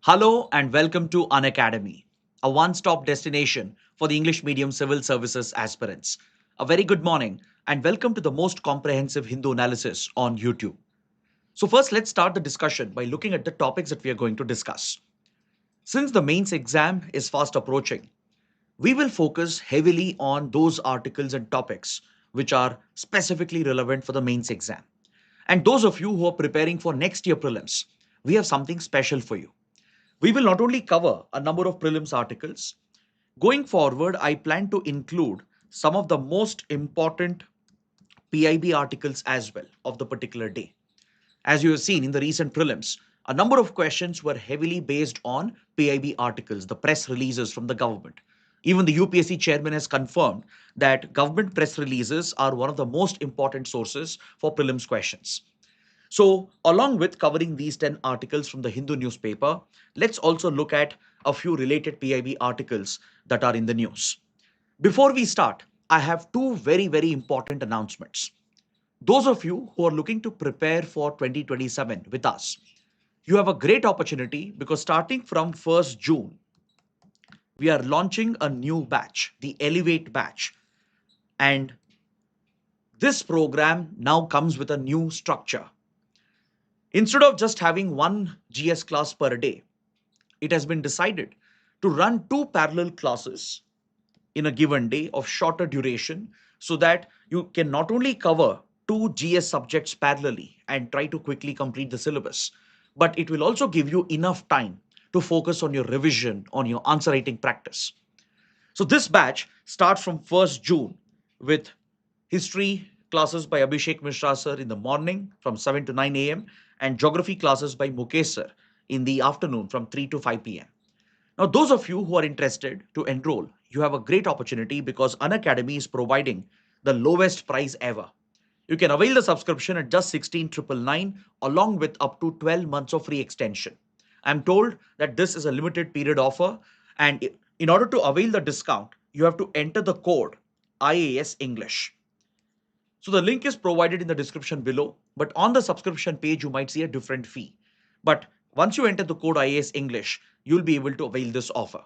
Hello and welcome to Unacademy, a one-stop destination for the English medium civil services aspirants. A very good morning and welcome to the most comprehensive Hindu analysis on YouTube. So first, let's start the discussion by looking at the topics that we are going to discuss. Since the mains exam is fast approaching, we will focus heavily on those articles and topics which are specifically relevant for the mains exam. And those of you who are preparing for next year prelims, we have something special for you. We will not only cover a number of prelims articles, going forward, I plan to include some of the most important PIB articles as well of the particular day. As you have seen in the recent prelims, a number of questions were heavily based on PIB articles, the press releases from the government. Even the UPSC chairman has confirmed that government press releases are one of the most important sources for prelims questions. So, along with covering these 10 articles from the Hindu newspaper, let's also look at a few related PIB articles that are in the news. Before we start, I have two very important announcements. Those of you who are looking to prepare for 2027 with us, you have a great opportunity because starting from 1st June, we are launching a new batch, the Elevate batch. And this program now comes with a new structure. Instead of just having one GS class per day, it has been decided to run two parallel classes in a given day of shorter duration so that you can not only cover two GS subjects parallelly and try to quickly complete the syllabus, but it will also give you enough time to focus on your revision, on your answer writing practice. So this batch starts from 1st June with history classes by Abhishek Mishra sir in the morning from 7 to 9 a.m. and geography classes by Mukesh sir in the afternoon from 3 to 5 p.m. Now, those of you who are interested to enroll, you have a great opportunity because Unacademy is providing the lowest price ever. You can avail the subscription at just 16,999 along with up to 12 months of free extension. I'm told that this is a limited period offer, and in order to avail the discount, you have to enter the code IAS English. So the link is provided in the description below, but on the subscription page, you might see a different fee. But once you enter the code IAS English, you'll be able to avail this offer.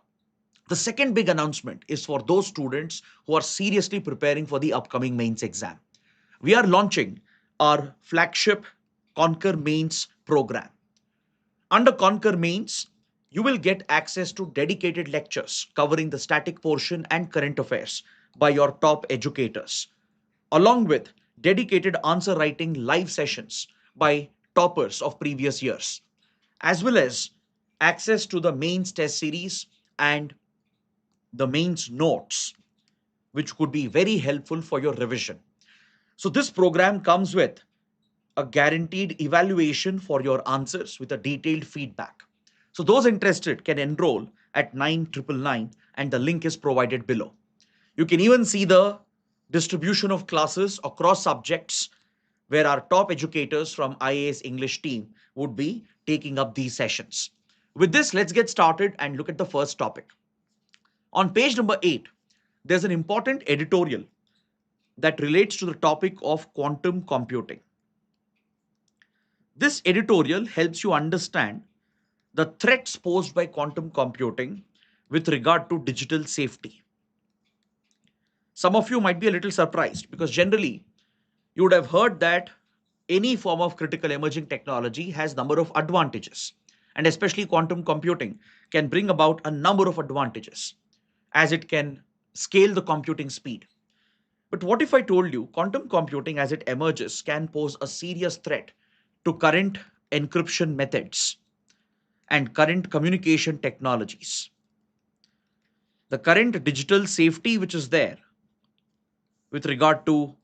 The second big announcement is for those students who are seriously preparing for the upcoming mains exam. We are launching our flagship Conquer Mains program. Under Conquer Mains, you will get access to dedicated lectures covering the static portion and current affairs by your top educators, along with dedicated answer writing live sessions by toppers of previous years, as well as access to the mains test series and the mains notes, which could be very helpful for your revision. So, this program comes with a guaranteed evaluation for your answers with a detailed feedback. So, those interested can enroll at 9,999 and the link is provided below. You can even see the distribution of classes across subjects where our top educators from IAS English team would be taking up these sessions. With this, let's get started and look at the first topic. On page number 8, there's an important editorial that relates to the topic of quantum computing. This editorial helps you understand the threats posed by quantum computing with regard to digital safety. Some of you might be a little surprised because generally you would have heard that any form of critical emerging technology has number of advantages, and especially quantum computing can bring about a number of advantages as it can scale the computing speed. But what if I told you quantum computing as it emerges can pose a serious threat to current encryption methods and current communication technologies? The current digital safety which is there with regard to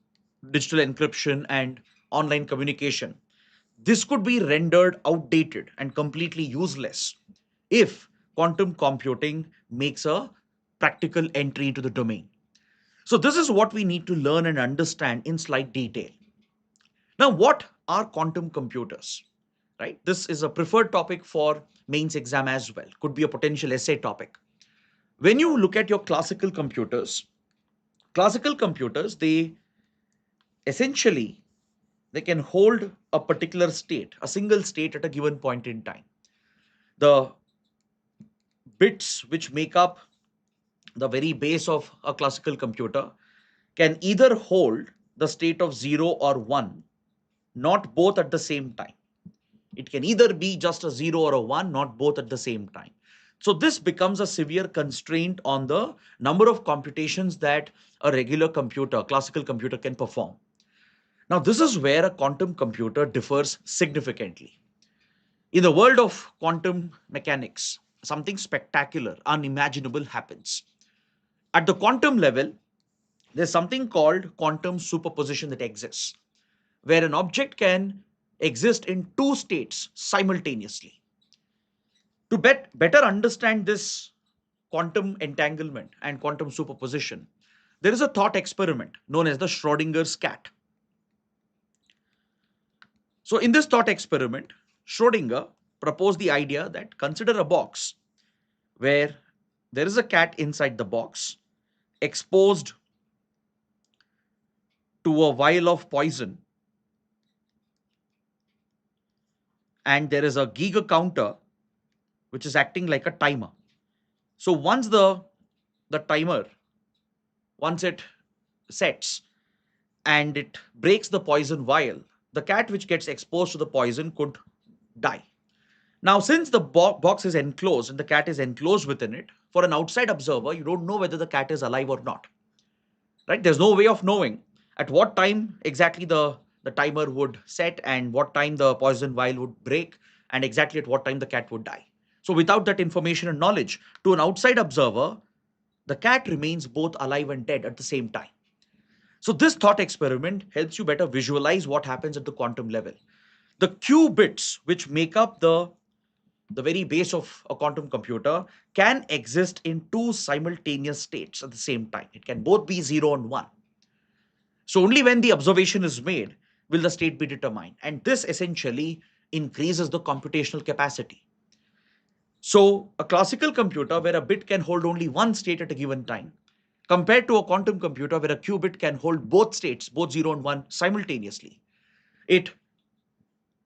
digital encryption and online communication, this could be rendered outdated and completely useless if quantum computing makes a practical entry into the domain. So, this is what we need to learn and understand in slight detail. Now, what are quantum computers? Right? This is a preferred topic for mains exam as well, could be a potential essay topic. When you look at your classical computers, they essentially they can hold a particular state, a single state at a given point in time. The bits which make up the very base of a classical computer can either hold the state of 0 or 1, not both at the same time. It can either be just a 0 or a 1, not both at the same time. So this becomes a severe constraint on the number of computations that a regular computer, classical computer, can perform. Now, this is where a quantum computer differs significantly. In the world of quantum mechanics, something spectacular, unimaginable happens. At the quantum level, there's something called quantum superposition that exists, where an object can exist in two states simultaneously. To better understand this quantum entanglement and quantum superposition, there is a thought experiment known as the Schrodinger's cat. So, in this thought experiment, Schrodinger proposed the idea that consider a box where there is a cat inside the box exposed to a vial of poison, and there is a Geiger counter which is acting like a timer. So once the timer, once it sets and it breaks the poison vial, the cat which gets exposed to the poison could die. Now, since the box is enclosed and the cat is enclosed within it, for an outside observer, you don't know whether the cat is alive or not. Right? There's no way of knowing at what time exactly the timer would set and what time the poison vial would break and exactly at what time the cat would die. So without that information and knowledge, to an outside observer, the cat remains both alive and dead at the same time. So this thought experiment helps you better visualize what happens at the quantum level. The qubits which make up the very base of a quantum computer can exist in two simultaneous states at the same time. It can both be 0 and 1. So only when the observation is made will the state be determined. And this essentially increases the computational capacity. So a classical computer where a bit can hold only one state at a given time, compared to a quantum computer where a qubit can hold both states, both 0 and 1 simultaneously, it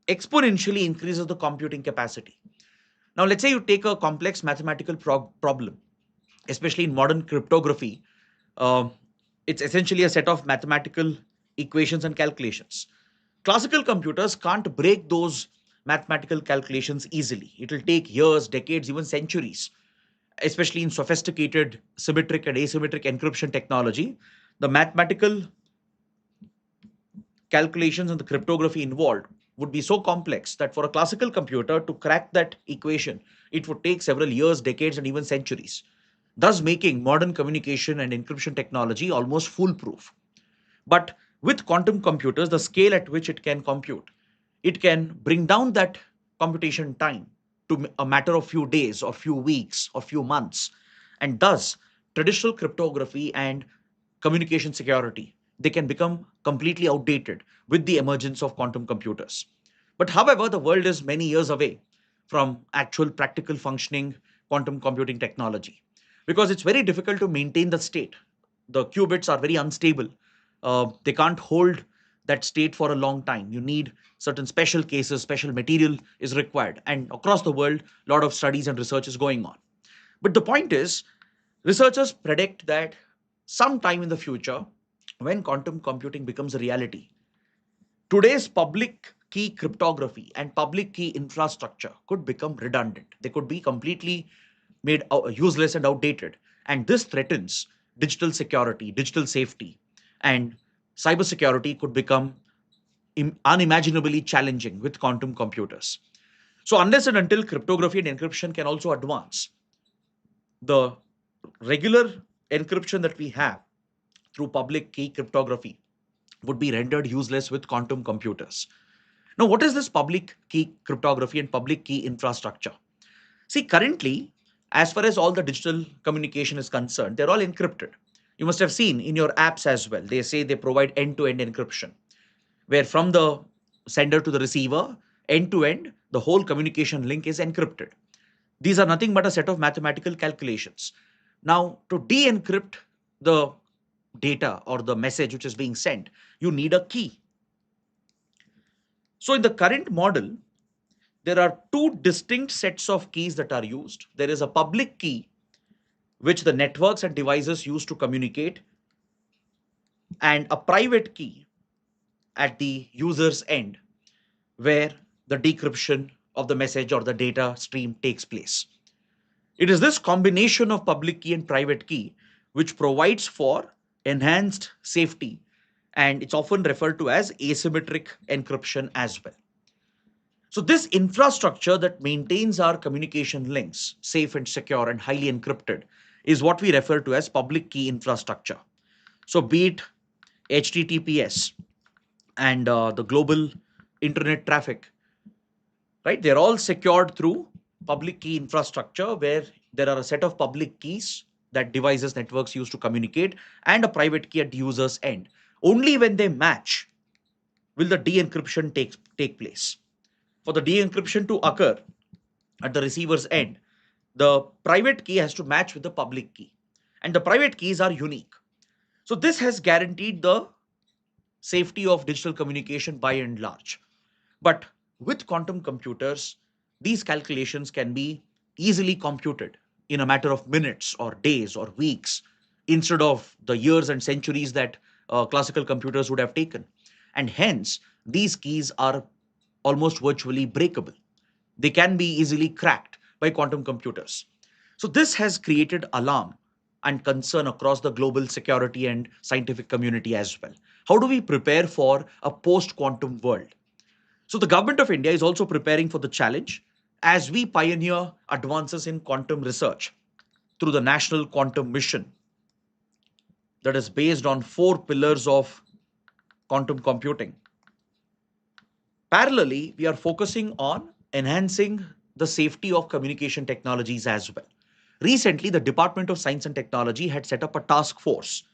exponentially increases the computing capacity. Now, let's say you take a complex mathematical problem, especially in modern cryptography. Uh, it's essentially a set of mathematical equations and calculations. Classical computers can't break those mathematical calculations easily. It will take years, decades, even centuries, especially in sophisticated symmetric and asymmetric encryption technology. The mathematical calculations and the cryptography involved would be so complex that for a classical computer to crack that equation, it would take several years, decades, and even centuries, thus making modern communication and encryption technology almost foolproof. But with quantum computers, the scale at which it can compute, it can bring down that computation time to a matter of few days or few weeks or few months. And thus, traditional cryptography and communication security, they can become completely outdated with the emergence of quantum computers. But however, the world is many years away from actual practical functioning quantum computing technology because it's very difficult to maintain the state. The qubits are very unstable. They can't hold that state for a long time. You need certain special cases, special material is required. And across the world, a lot of studies and research is going on. But the point is, researchers predict that sometime in the future, when quantum computing becomes a reality, today's public key cryptography and public key infrastructure could become redundant. They could be completely made useless and outdated. And this threatens digital security, digital safety, and cybersecurity could become unimaginably challenging with quantum computers. So, unless and until cryptography and encryption can also advance, the regular encryption that we have through public key cryptography would be rendered useless with quantum computers. Now, what is this public key cryptography and public key infrastructure? See, currently, as far as all the digital communication is concerned, they're all encrypted. You must have seen in your apps as well. They say they provide end to end encryption, where from the sender to the receiver, end to end, the whole communication link is encrypted. These are nothing but a set of mathematical calculations. Now, to de encrypt the data or the message which is being sent, you need a key. So, in the current model, there are two distinct sets of keys that are used. There is a public key, which the networks and devices use to communicate, and a private key at the user's end, where the decryption of the message or the data stream takes place. It is this combination of public key and private key which provides for enhanced safety, and it's often referred to as asymmetric encryption as well. So, this infrastructure that maintains our communication links safe and secure and highly encrypted is what we refer to as public key infrastructure. So, be it HTTPS and the global internet traffic, right? They're all secured through public key infrastructure where there are a set of public keys that devices, networks use to communicate, and a private key at the user's end. Only when they match will the de-encryption take place. For the de-encryption to occur at the receiver's end, the private key has to match with the public key, and the private keys are unique. So this has guaranteed the safety of digital communication by and large. But with quantum computers, these calculations can be easily computed in a matter of minutes or days or weeks instead of the years and centuries that classical computers would have taken. And hence, these keys are almost virtually breakable. They can be easily cracked by quantum computers. So, this has created alarm and concern across the global security and scientific community as well. How do we prepare for a post quantum world? So, the government of India is also preparing for the challenge as we pioneer advances in quantum research through the National Quantum Mission that is based on four pillars of quantum computing. Parallelly, we are focusing on enhancing the safety of communication technologies as well. Recently, the Department of Science and Technology had set up a task force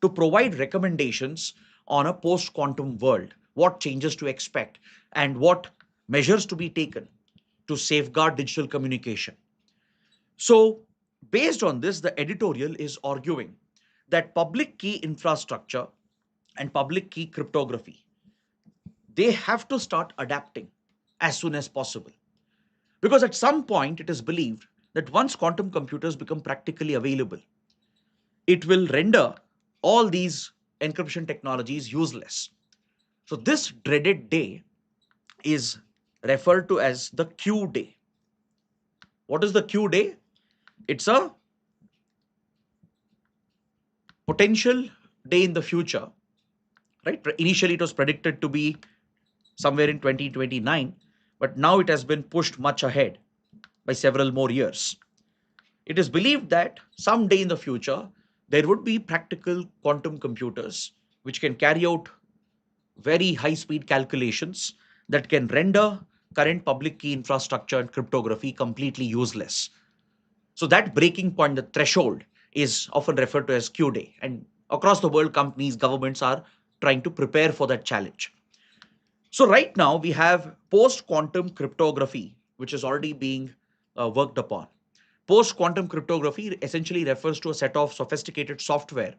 to provide recommendations on a post quantum world, what changes to expect, and what measures to be taken to safeguard digital communication. So, based on this, the editorial is arguing that public key infrastructure and public key cryptography, they have to start adapting as soon as possible. Because at some point, it is believed that once quantum computers become practically available, it will render all these encryption technologies useless. So, this dreaded day is referred to as the Q day. What is the Q day? It's a potential day in the future, right? Initially, it was predicted to be somewhere in 2029, but now it has been pushed much ahead by several more years. It is believed that someday in the future, there would be practical quantum computers which can carry out very high speed calculations that can render current public key infrastructure and cryptography completely useless. So, that breaking point, the threshold, is often referred to as Q day. And across the world, companies, governments are trying to prepare for that challenge. So, right now, we have post quantum cryptography, which is already being worked upon. Post quantum cryptography essentially refers to a set of sophisticated software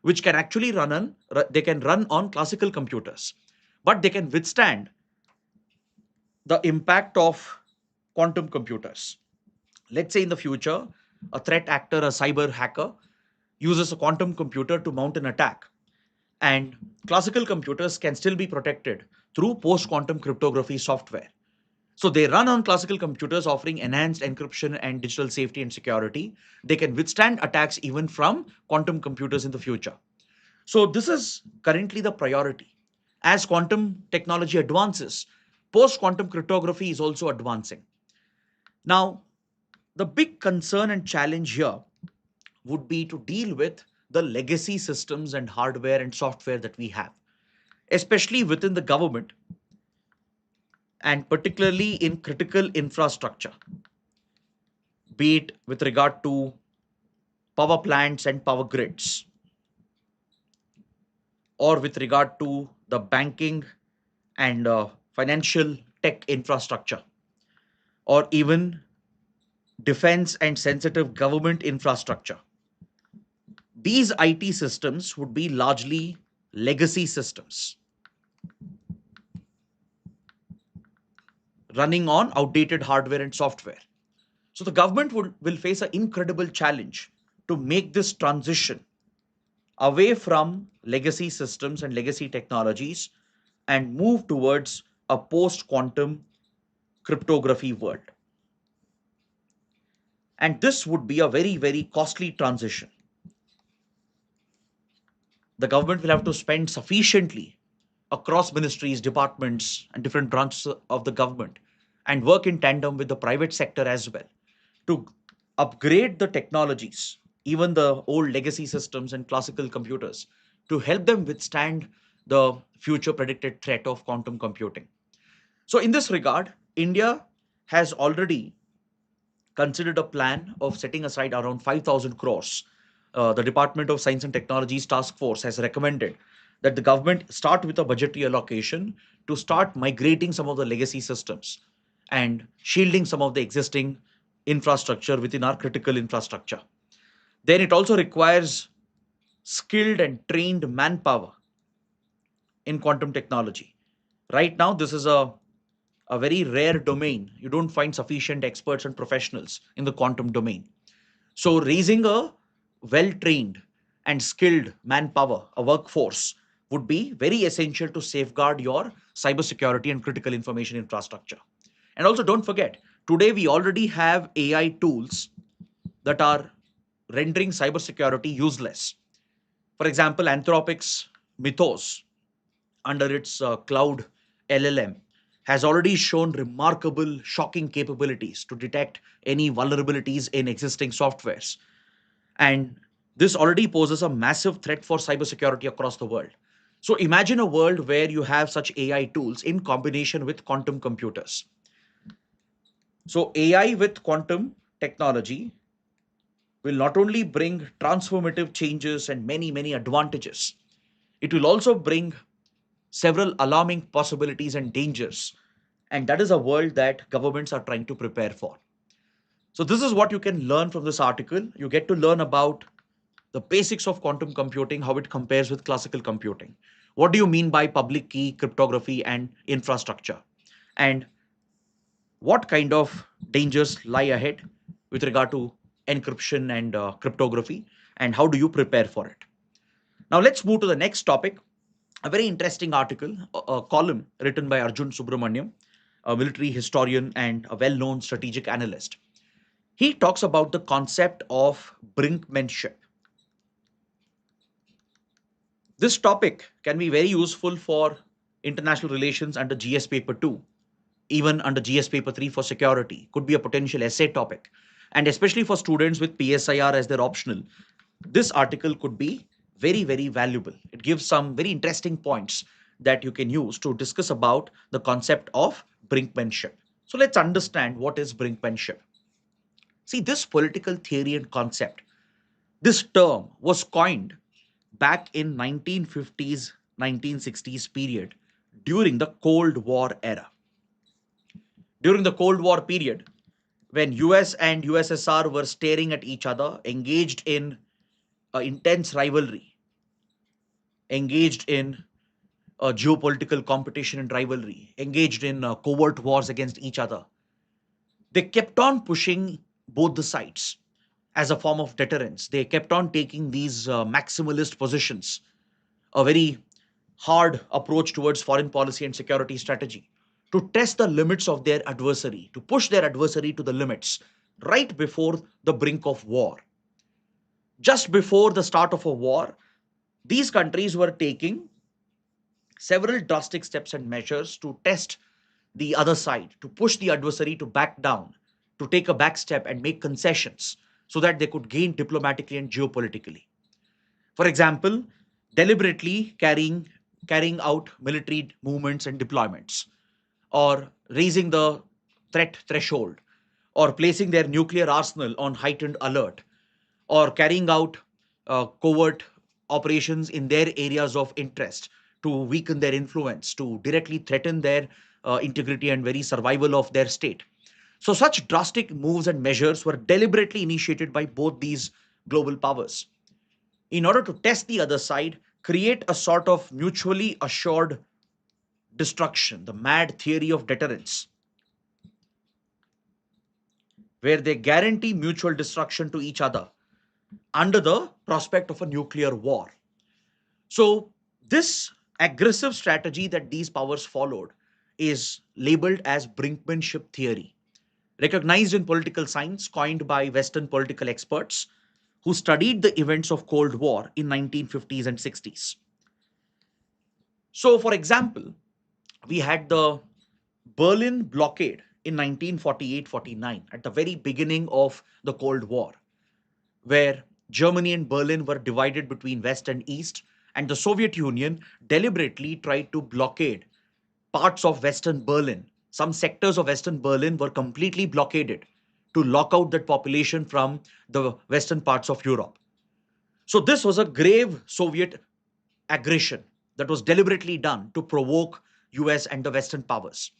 which can actually they can run on classical computers, but they can withstand the impact of quantum computers. Let's say in the future, a threat actor, a cyber hacker, uses a quantum computer to mount an attack, and classical computers can still be protected through post quantum cryptography software. So they run on classical computers offering enhanced encryption and digital safety and security. They can withstand attacks even from quantum computers in the future. So this is currently the priority. As quantum technology advances, post quantum cryptography is also advancing. Now, the big concern and challenge here would be to deal with the legacy systems and hardware and software that we have, especially within the government and particularly in critical infrastructure, be it with regard to power plants and power grids, or with regard to the banking and financial tech infrastructure, or even defense and sensitive government infrastructure. These IT systems would be largely legacy systems. running on outdated hardware and software. So the government will face an incredible challenge to make this transition away from legacy systems and legacy technologies and move towards a post quantum cryptography world. And this would be a very, very costly transition. The government will have to spend sufficiently across ministries, departments, and different branches of the government and work in tandem with the private sector as well to upgrade the technologies, even the old legacy systems and classical computers, to help them withstand the future predicted threat of quantum computing. So, in this regard, India has already considered a plan of setting aside around 5,000 crores. The Department of Science and Technology's task force has recommended that the government start with a budgetary allocation to start migrating some of the legacy systems and shielding some of the existing infrastructure within our critical infrastructure. Then it also requires skilled and trained manpower in quantum technology. Right now, this is a very rare domain. You don't find sufficient experts and professionals in the quantum domain. So, raising a well trained and skilled manpower, a workforce, would be very essential to safeguard your cybersecurity and critical information infrastructure. And also, don't forget, today we already have AI tools that are rendering cybersecurity useless. For example, Anthropic's Mythos, under its cloud LLM, has already shown remarkable, shocking capabilities to detect any vulnerabilities in existing softwares. And this already poses a massive threat for cybersecurity across the world. So imagine a world where you have such AI tools in combination with quantum computers. So AI with quantum technology will not only bring transformative changes and many, many advantages, it will also bring several alarming possibilities and dangers. And that is a world that governments are trying to prepare for. So, this is what you can learn from this article. You get to learn about the basics of quantum computing, how it compares with classical computing. What do you mean by public key, cryptography, and infrastructure? And what kind of dangers lie ahead with regard to encryption and cryptography? And how do you prepare for it? Now, let's move to the next topic. A very interesting article, a column written by Arjun Subramaniam, a military historian and a well known strategic analyst. He talks about the concept of brinkmanship. This topic can be very useful for international relations under GS paper 2, even under GS paper 3 for security, could be a potential essay topic. And especially for students with PSIR as their optional, this article could be very, very valuable. It gives some very interesting points that you can use to discuss about the concept of brinkmanship. So let's understand what is brinkmanship. See, this political theory and concept, this term was coined back in 1950s, 1960s period during the Cold War era. During the Cold War period, when US and USSR were staring at each other, engaged in intense rivalry, engaged in geopolitical competition and rivalry, engaged in covert wars against each other, they kept on pushing both the sides as a form of deterrence. They kept on taking these maximalist positions, a very hard approach towards foreign policy and security strategy to test the limits of their adversary, to push their adversary to the limits right before the brink of war. Just before the start of a war, these countries were taking several drastic steps and measures to test the other side, to push the adversary to back down, to take a back step and make concessions so that they could gain diplomatically and geopolitically. For example, deliberately carrying out military movements and deployments, or raising the threat threshold, or placing their nuclear arsenal on heightened alert, or carrying out covert operations in their areas of interest to weaken their influence, to directly threaten their integrity and very survival of their state. So, such drastic moves and measures were deliberately initiated by both these global powers in order to test the other side, create a sort of mutually assured destruction, the mad theory of deterrence. where they guarantee mutual destruction to each other under the prospect of a nuclear war. So, this aggressive strategy that these powers followed is labeled as Brinkmanship theory, recognized in political science, coined by Western political experts who studied the events of Cold War in 1950s and 60s. So, for example, we had the Berlin blockade in 1948-49 at the very beginning of the Cold War, where Germany and Berlin were divided between West and East, and the Soviet Union deliberately tried to blockade parts of Western Berlin. Some sectors of Western Berlin were completely blockaded to lock out that population from the western parts of Europe. So, this was a grave Soviet aggression that was deliberately done to provoke US and the Western powers.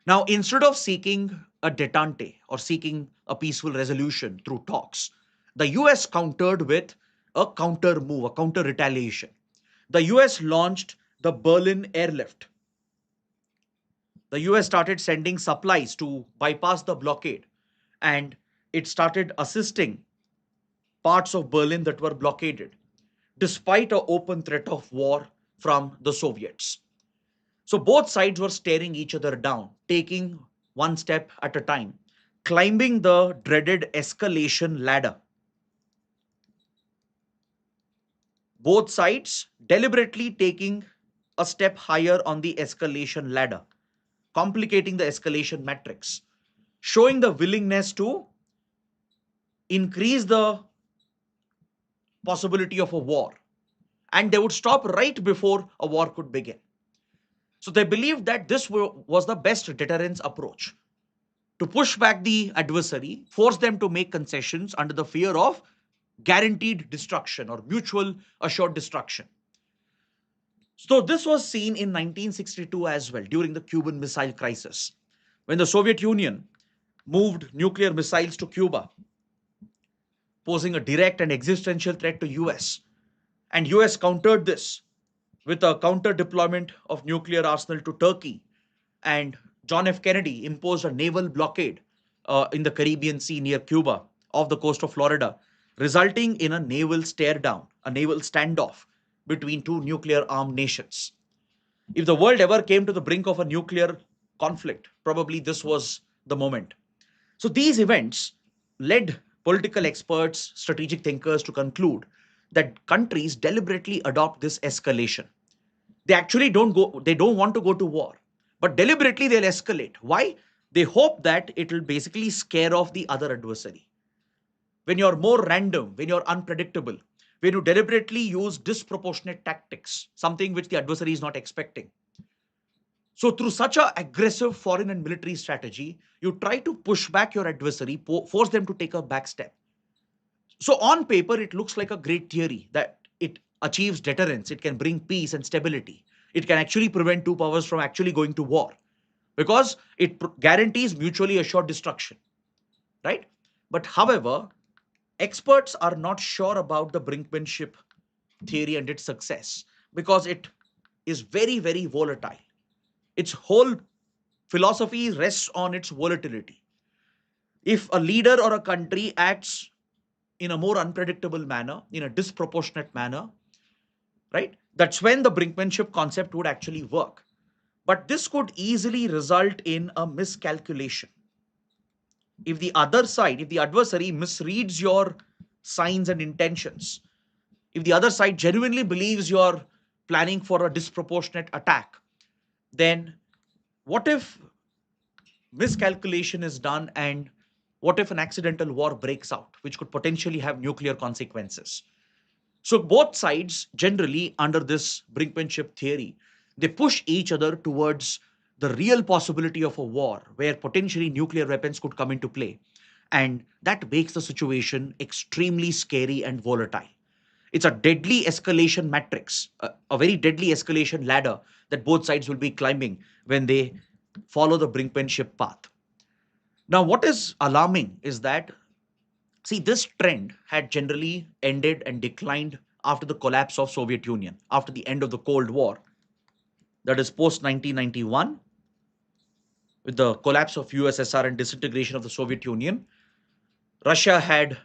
Now, instead of seeking a detente or seeking a peaceful resolution through talks, the US countered with a counter move, a counter retaliation. The US launched the Berlin airlift. The US started sending supplies to bypass the blockade, and it started assisting parts of Berlin that were blockaded, despite an open threat of war from the Soviets. So both sides were staring each other down, taking one step at a time, climbing the dreaded escalation ladder. Both sides deliberately taking a step higher on the escalation ladder, complicating the escalation matrix, showing the willingness to increase the possibility of a war. And they would stop right before a war could begin. So they believed that this was the best deterrence approach to push back the adversary, force them to make concessions under the fear of guaranteed destruction or mutual assured destruction. So this was seen in 1962 as well during the Cuban Missile Crisis, when the Soviet Union moved nuclear missiles to Cuba, posing a direct and existential threat to US. And US countered this with a counter deployment of nuclear arsenal to Turkey. And John F. Kennedy imposed a naval blockade in the Caribbean Sea near Cuba off the coast of Florida, resulting in a naval stare down, a naval standoff between two nuclear armed nations. If the world ever came to the brink of a nuclear conflict, probably this was the moment. So these events led political experts, strategic thinkers to conclude that countries deliberately adopt this escalation. They don't want to go to war, but deliberately they'll escalate. Why? They hope that it will basically scare off the other adversary. When you're more random, when you're unpredictable, when you deliberately use disproportionate tactics, something which the adversary is not expecting. So, through such an aggressive foreign and military strategy, you try to push back your adversary, force them to take a back step. So, on paper, it looks like a great theory that it achieves deterrence, it can bring peace and stability. It can actually prevent two powers from actually going to war because it guarantees mutually assured destruction, right? But however, experts are not sure about the brinkmanship theory and its success because it is very, very volatile. Its whole philosophy rests on its volatility. If a leader or a country acts in a more unpredictable manner, in a disproportionate manner, right, that's when the brinkmanship concept would actually work. But this could easily result in a miscalculation. If the other side, if the adversary misreads your signs and intentions, if the other side genuinely believes you're planning for a disproportionate attack, then what if miscalculation is done and what if an accidental war breaks out, which could potentially have nuclear consequences? So both sides generally under this brinkmanship theory, they push each other towards the real possibility of a war where potentially nuclear weapons could come into play. And that makes the situation extremely scary and volatile. It's a deadly escalation matrix, a very deadly escalation ladder that both sides will be climbing when they follow the brinkmanship path. Now, what is alarming is that, see, this trend had generally ended and declined after the collapse of Soviet Union, after the end of the Cold War, that is post 1991, with the collapse of USSR and disintegration of the Soviet Union. Russia had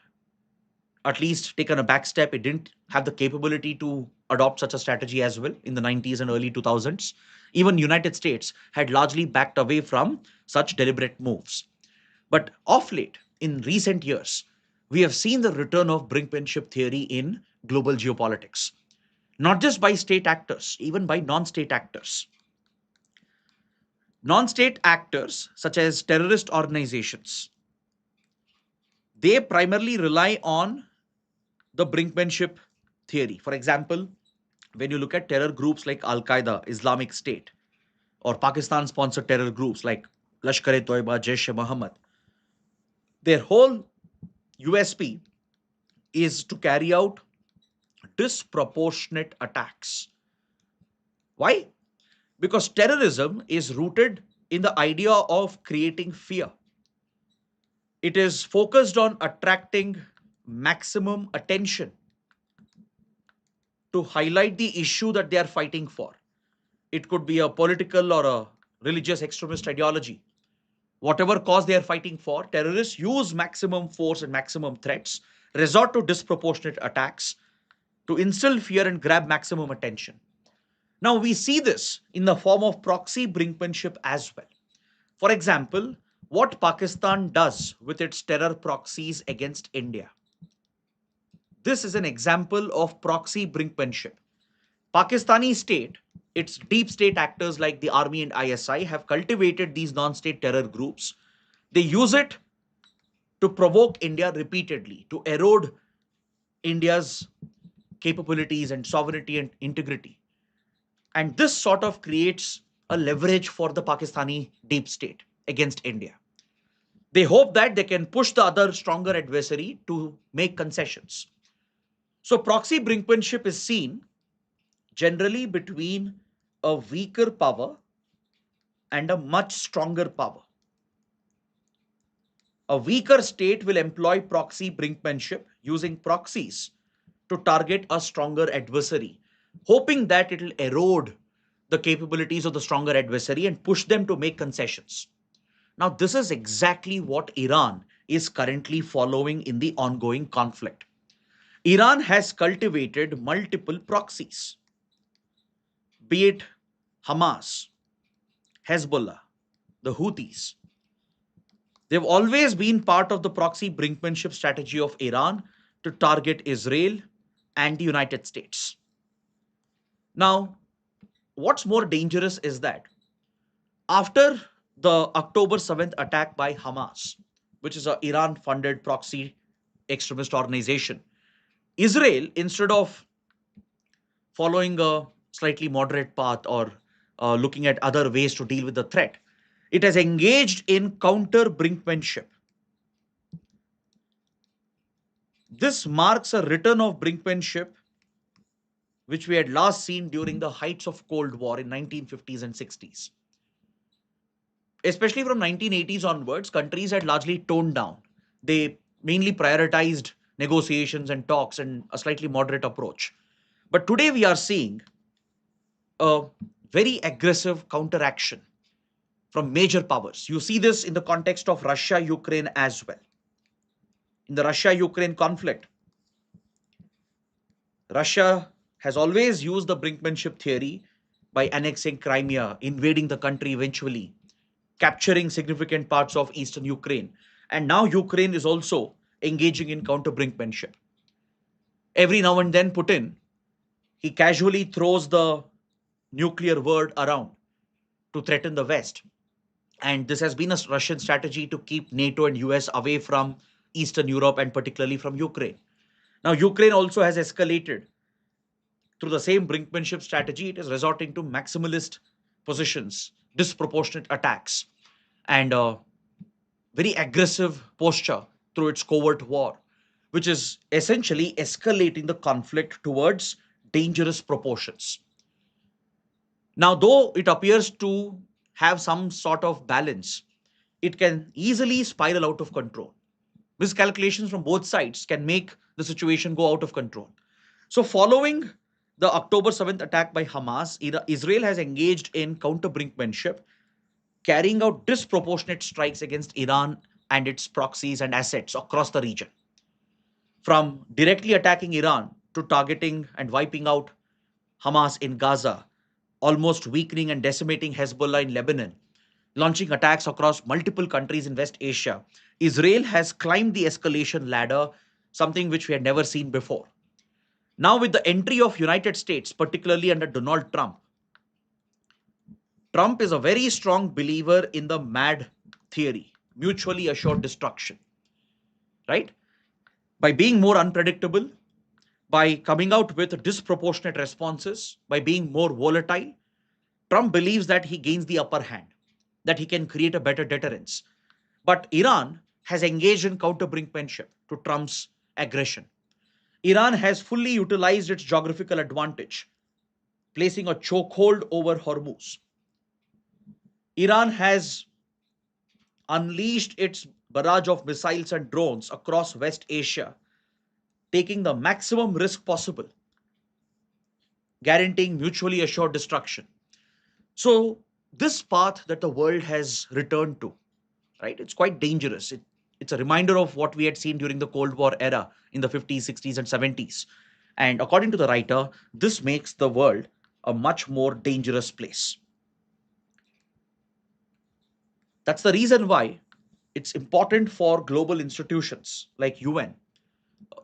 at least taken a back step. It didn't have the capability to adopt such a strategy as well in the 90s and early 2000s. Even United States had largely backed away from such deliberate moves. But of late, in recent years, we have seen the return of brinkmanship theory in global geopolitics, not just by state actors, even by non-state actors. Non-state actors, such as terrorist organizations, they primarily rely on the brinkmanship theory. For example, when you look at terror groups like Al Qaeda, Islamic State, or Pakistan sponsored terror groups like Lashkar-e-Toiba, Jaish-e-Mohammed, their whole USP is to carry out disproportionate attacks. Why? Because terrorism is rooted in the idea of creating fear. It is focused on attracting maximum attention to highlight the issue that they are fighting for. It could be a political or a religious extremist ideology. Whatever cause they are fighting for, terrorists use maximum force and maximum threats, resort to disproportionate attacks to instill fear and grab maximum attention. Now, we see this in the form of proxy brinkmanship as well. For example, what Pakistan does with its terror proxies against India. This is an example of proxy brinkmanship. Pakistani state, its deep state actors like the army and ISI have cultivated these non-state terror groups. They use it to provoke India repeatedly, to erode India's capabilities and sovereignty and integrity. And this sort of creates a leverage for the Pakistani deep state against India. They hope that they can push the other stronger adversary to make concessions. So proxy brinkmanship is seen generally between a weaker power and a much stronger power. A weaker state will employ proxy brinkmanship using proxies to target a stronger adversary, hoping that it will erode the capabilities of the stronger adversary and push them to make concessions. Now, this is exactly what Iran is currently following in the ongoing conflict. Iran has cultivated multiple proxies, be it Hamas, Hezbollah, the Houthis. They've always been part of the proxy brinkmanship strategy of Iran to target Israel and the United States. Now, what's more dangerous is that after the October 7th attack by Hamas, which is an Iran funded proxy extremist organization, Israel, instead of following a slightly moderate path or looking at other ways to deal with the threat, it has engaged in counter brinkmanship. This marks a return of brinkmanship which we had last seen during the heights of Cold War in 1950s and 60s. Especially from 1980s onwards, countries had largely toned down. They mainly prioritized negotiations and talks and a slightly moderate approach. But today we are seeing a very aggressive counteraction from major powers. You see this in the context of Russia Ukraine as well. In the Russia Ukraine conflict, Russia has always used the brinkmanship theory by annexing Crimea, invading the country eventually, capturing significant parts of eastern Ukraine. And now Ukraine is also engaging in counter brinkmanship. Every now and then, Putin, he casually throws the nuclear word around to threaten the West. And this has been a Russian strategy to keep NATO and US away from Eastern Europe and particularly from Ukraine. Now, Ukraine also has escalated through the same brinkmanship strategy. It is resorting to maximalist positions, disproportionate attacks, and very aggressive posture through its covert war, which is essentially escalating the conflict towards dangerous proportions. Now, though it appears to have some sort of balance, it can easily spiral out of control. Miscalculations from both sides can make the situation go out of control. So, following the October 7th attack by Hamas, Israel has engaged in counter brinkmanship, carrying out disproportionate strikes against Iran and its proxies and assets across the region. From directly attacking Iran to targeting and wiping out Hamas in Gaza, almost weakening and decimating Hezbollah in Lebanon, launching attacks across multiple countries in West Asia, Israel has climbed the escalation ladder, something which we had never seen before. Now, with the entry of United States, particularly under Donald Trump, Trump is a very strong believer in the MAD theory, mutually assured destruction, right? By being more unpredictable, by coming out with disproportionate responses, by being more volatile, Trump believes that he gains the upper hand, that he can create a better deterrence. But Iran has engaged in counter brinkmanship to Trump's aggression. Iran has fully utilized its geographical advantage, placing a chokehold over Hormuz. Iran has unleashed its barrage of missiles and drones across West Asia, taking the maximum risk possible, guaranteeing mutually assured destruction. So, this path that the world has returned to, right, it's quite dangerous. It's a reminder of what we had seen during the Cold War era in the 50s, 60s, and 70s. And according to the writer, this makes the world a much more dangerous place. That's the reason why it's important for global institutions like UN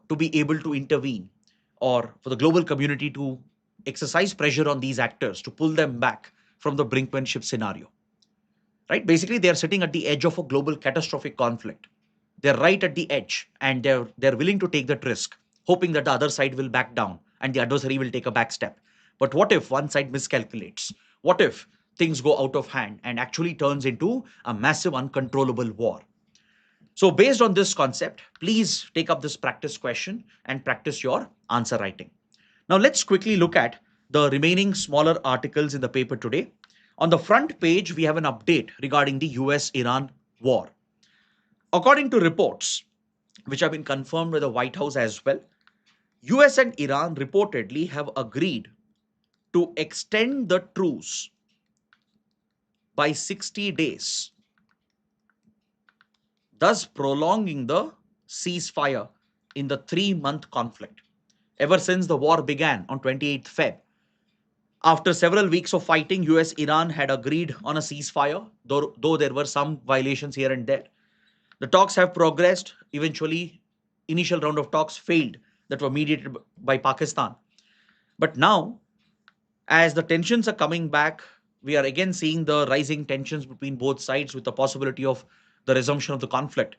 to be able to intervene, or for the global community to exercise pressure on these actors to pull them back from the brinkmanship scenario. Right? Basically, they are sitting at the edge of a global catastrophic conflict. They're right at the edge, and they're willing to take that risk, hoping that the other side will back down and the adversary will take a back step. But what if one side miscalculates? What if things go out of hand and actually turns into a massive uncontrollable war? So based on this concept, please take up this practice question and practice your answer writing. Now let's quickly look at the remaining smaller articles in the paper today. On the front page, we have an update regarding the US-Iran war. According to reports, which have been confirmed by the White House as well, US and Iran reportedly have agreed to extend the truce by 60 days, thus prolonging the ceasefire in the 3-month conflict. Ever since the war began on 28th Feb, after several weeks of fighting, US-Iran had agreed on a ceasefire, though there were some violations here and there. The talks have progressed. Eventually, initial round of talks failed that were mediated by Pakistan. But now, as the tensions are coming back, we are again seeing the rising tensions between both sides with the possibility of the resumption of the conflict.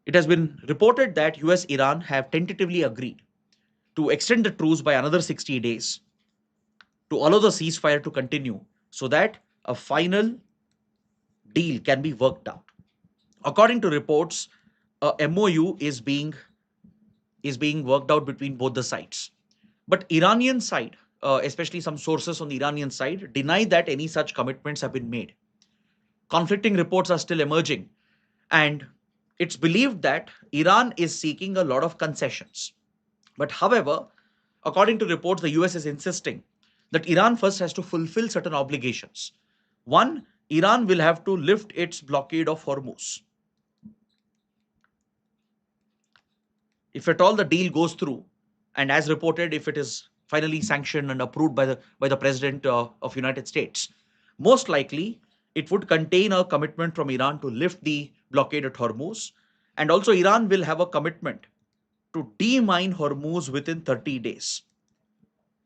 It has been reported that US-Iran have tentatively agreed to extend the truce by another 60 days to allow the ceasefire to continue so that a final deal can be worked out. According to reports, a MOU is being worked out between both the sides. But Iranian side, especially some sources on the Iranian side, deny that any such commitments have been made. Conflicting reports are still emerging, and it's believed that Iran is seeking a lot of concessions. But however, according to reports, the US is insisting that Iran first has to fulfill certain obligations. One, Iran will have to lift its blockade of Hormuz. If at all the deal goes through, and as reported, if it is finally sanctioned and approved by the President of United States, most likely it would contain a commitment from Iran to lift the blockade at Hormuz, and also Iran will have a commitment to demine Hormuz within 30 days.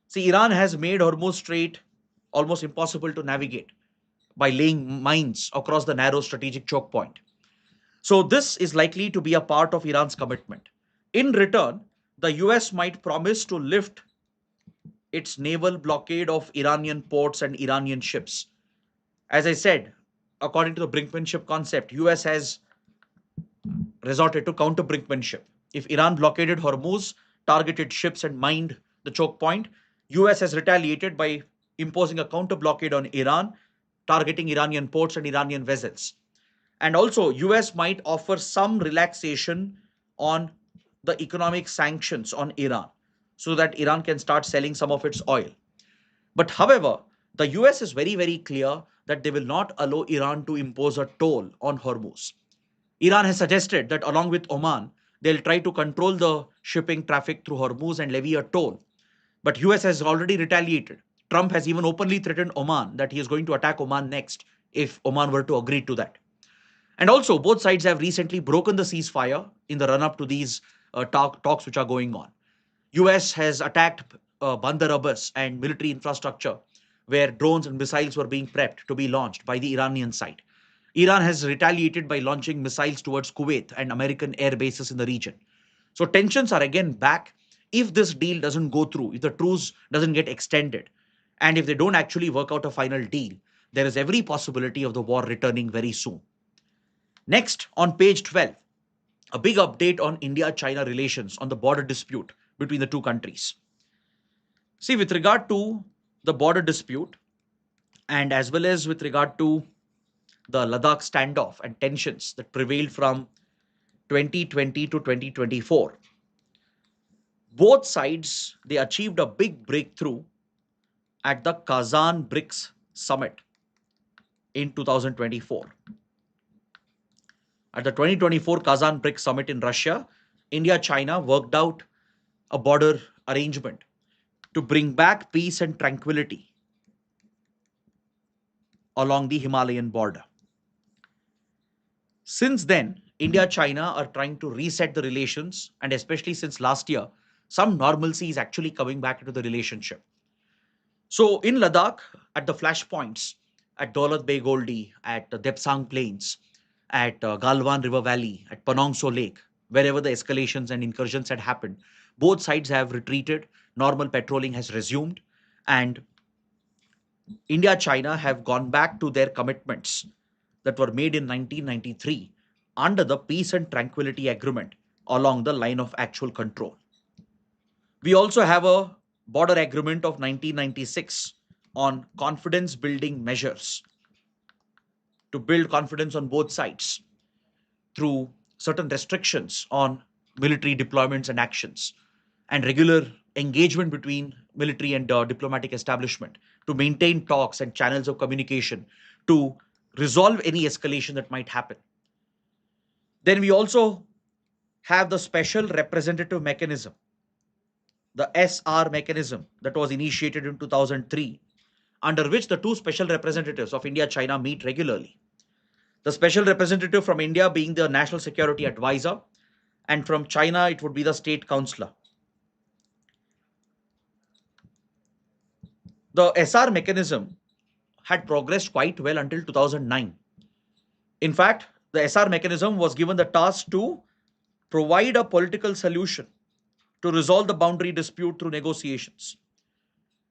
See, Iran has made Hormuz Strait almost impossible to navigate by laying mines across the narrow strategic choke point. So this is likely to be a part of Iran's commitment. In return, the US might promise to lift its naval blockade of Iranian ports and Iranian ships. As I said, according to the brinkmanship concept, US has resorted to counter brinkmanship. If Iran blockaded Hormuz, targeted ships and mined the choke point, US has retaliated by imposing a counter blockade on Iran, targeting Iranian ports and Iranian vessels. And also, US might offer some relaxation on the economic sanctions on Iran so that Iran can start selling some of its oil. But however, the US is very, very clear that they will not allow Iran to impose a toll on Hormuz. Iran has suggested that along with Oman, they'll try to control the shipping traffic through Hormuz and levy a toll. But US has already retaliated. Trump has even openly threatened Oman that he is going to attack Oman next if Oman were to agree to that. And also, both sides have recently broken the ceasefire in the run-up to these talks which are going on. US has attacked Bandar Abbas and military infrastructure where drones and missiles were being prepped to be launched by the Iranian side. Iran has retaliated by launching missiles towards Kuwait and American air bases in the region. So tensions are again back if this deal doesn't go through, if the truce doesn't get extended, and if they don't actually work out a final deal, there is every possibility of the war returning very soon. Next, on page 12, a big update on India-China relations on the border dispute between the two countries. See, with regard to the border dispute, and as well as with regard to the Ladakh standoff and tensions that prevailed from 2020 to 2024, both sides, they achieved a big breakthrough at the Kazan BRICS summit in 2024. At the 2024 Kazan BRICS summit in Russia, India-China worked out a border arrangement to bring back peace and tranquility along the Himalayan border. Since then, India-China are trying to reset the relations, and especially since last year, some normalcy is actually coming back into the relationship. So in Ladakh, at the flashpoints, at Daulat Beg Oldi, at the Depsang Plains, at Galwan River Valley, at Panongso Lake, wherever the escalations and incursions had happened, both sides have retreated, normal patrolling has resumed, and India-China have gone back to their commitments that were made in 1993 under the Peace and Tranquility Agreement along the line of actual control. We also have a border agreement of 1996 on confidence building measures to build confidence on both sides through certain restrictions on military deployments and actions and regular engagement between military and diplomatic establishment to maintain talks and channels of communication to resolve any escalation that might happen. Then we also have the special representative mechanism, the SR mechanism that was initiated in 2003, under which the two special representatives of India China meet regularly. The special representative from India being the National Security Advisor, and from China it would be the State Counselor. The SR mechanism had progressed quite well until 2009. In fact, the SR mechanism was given the task to provide a political solution to resolve the boundary dispute through negotiations.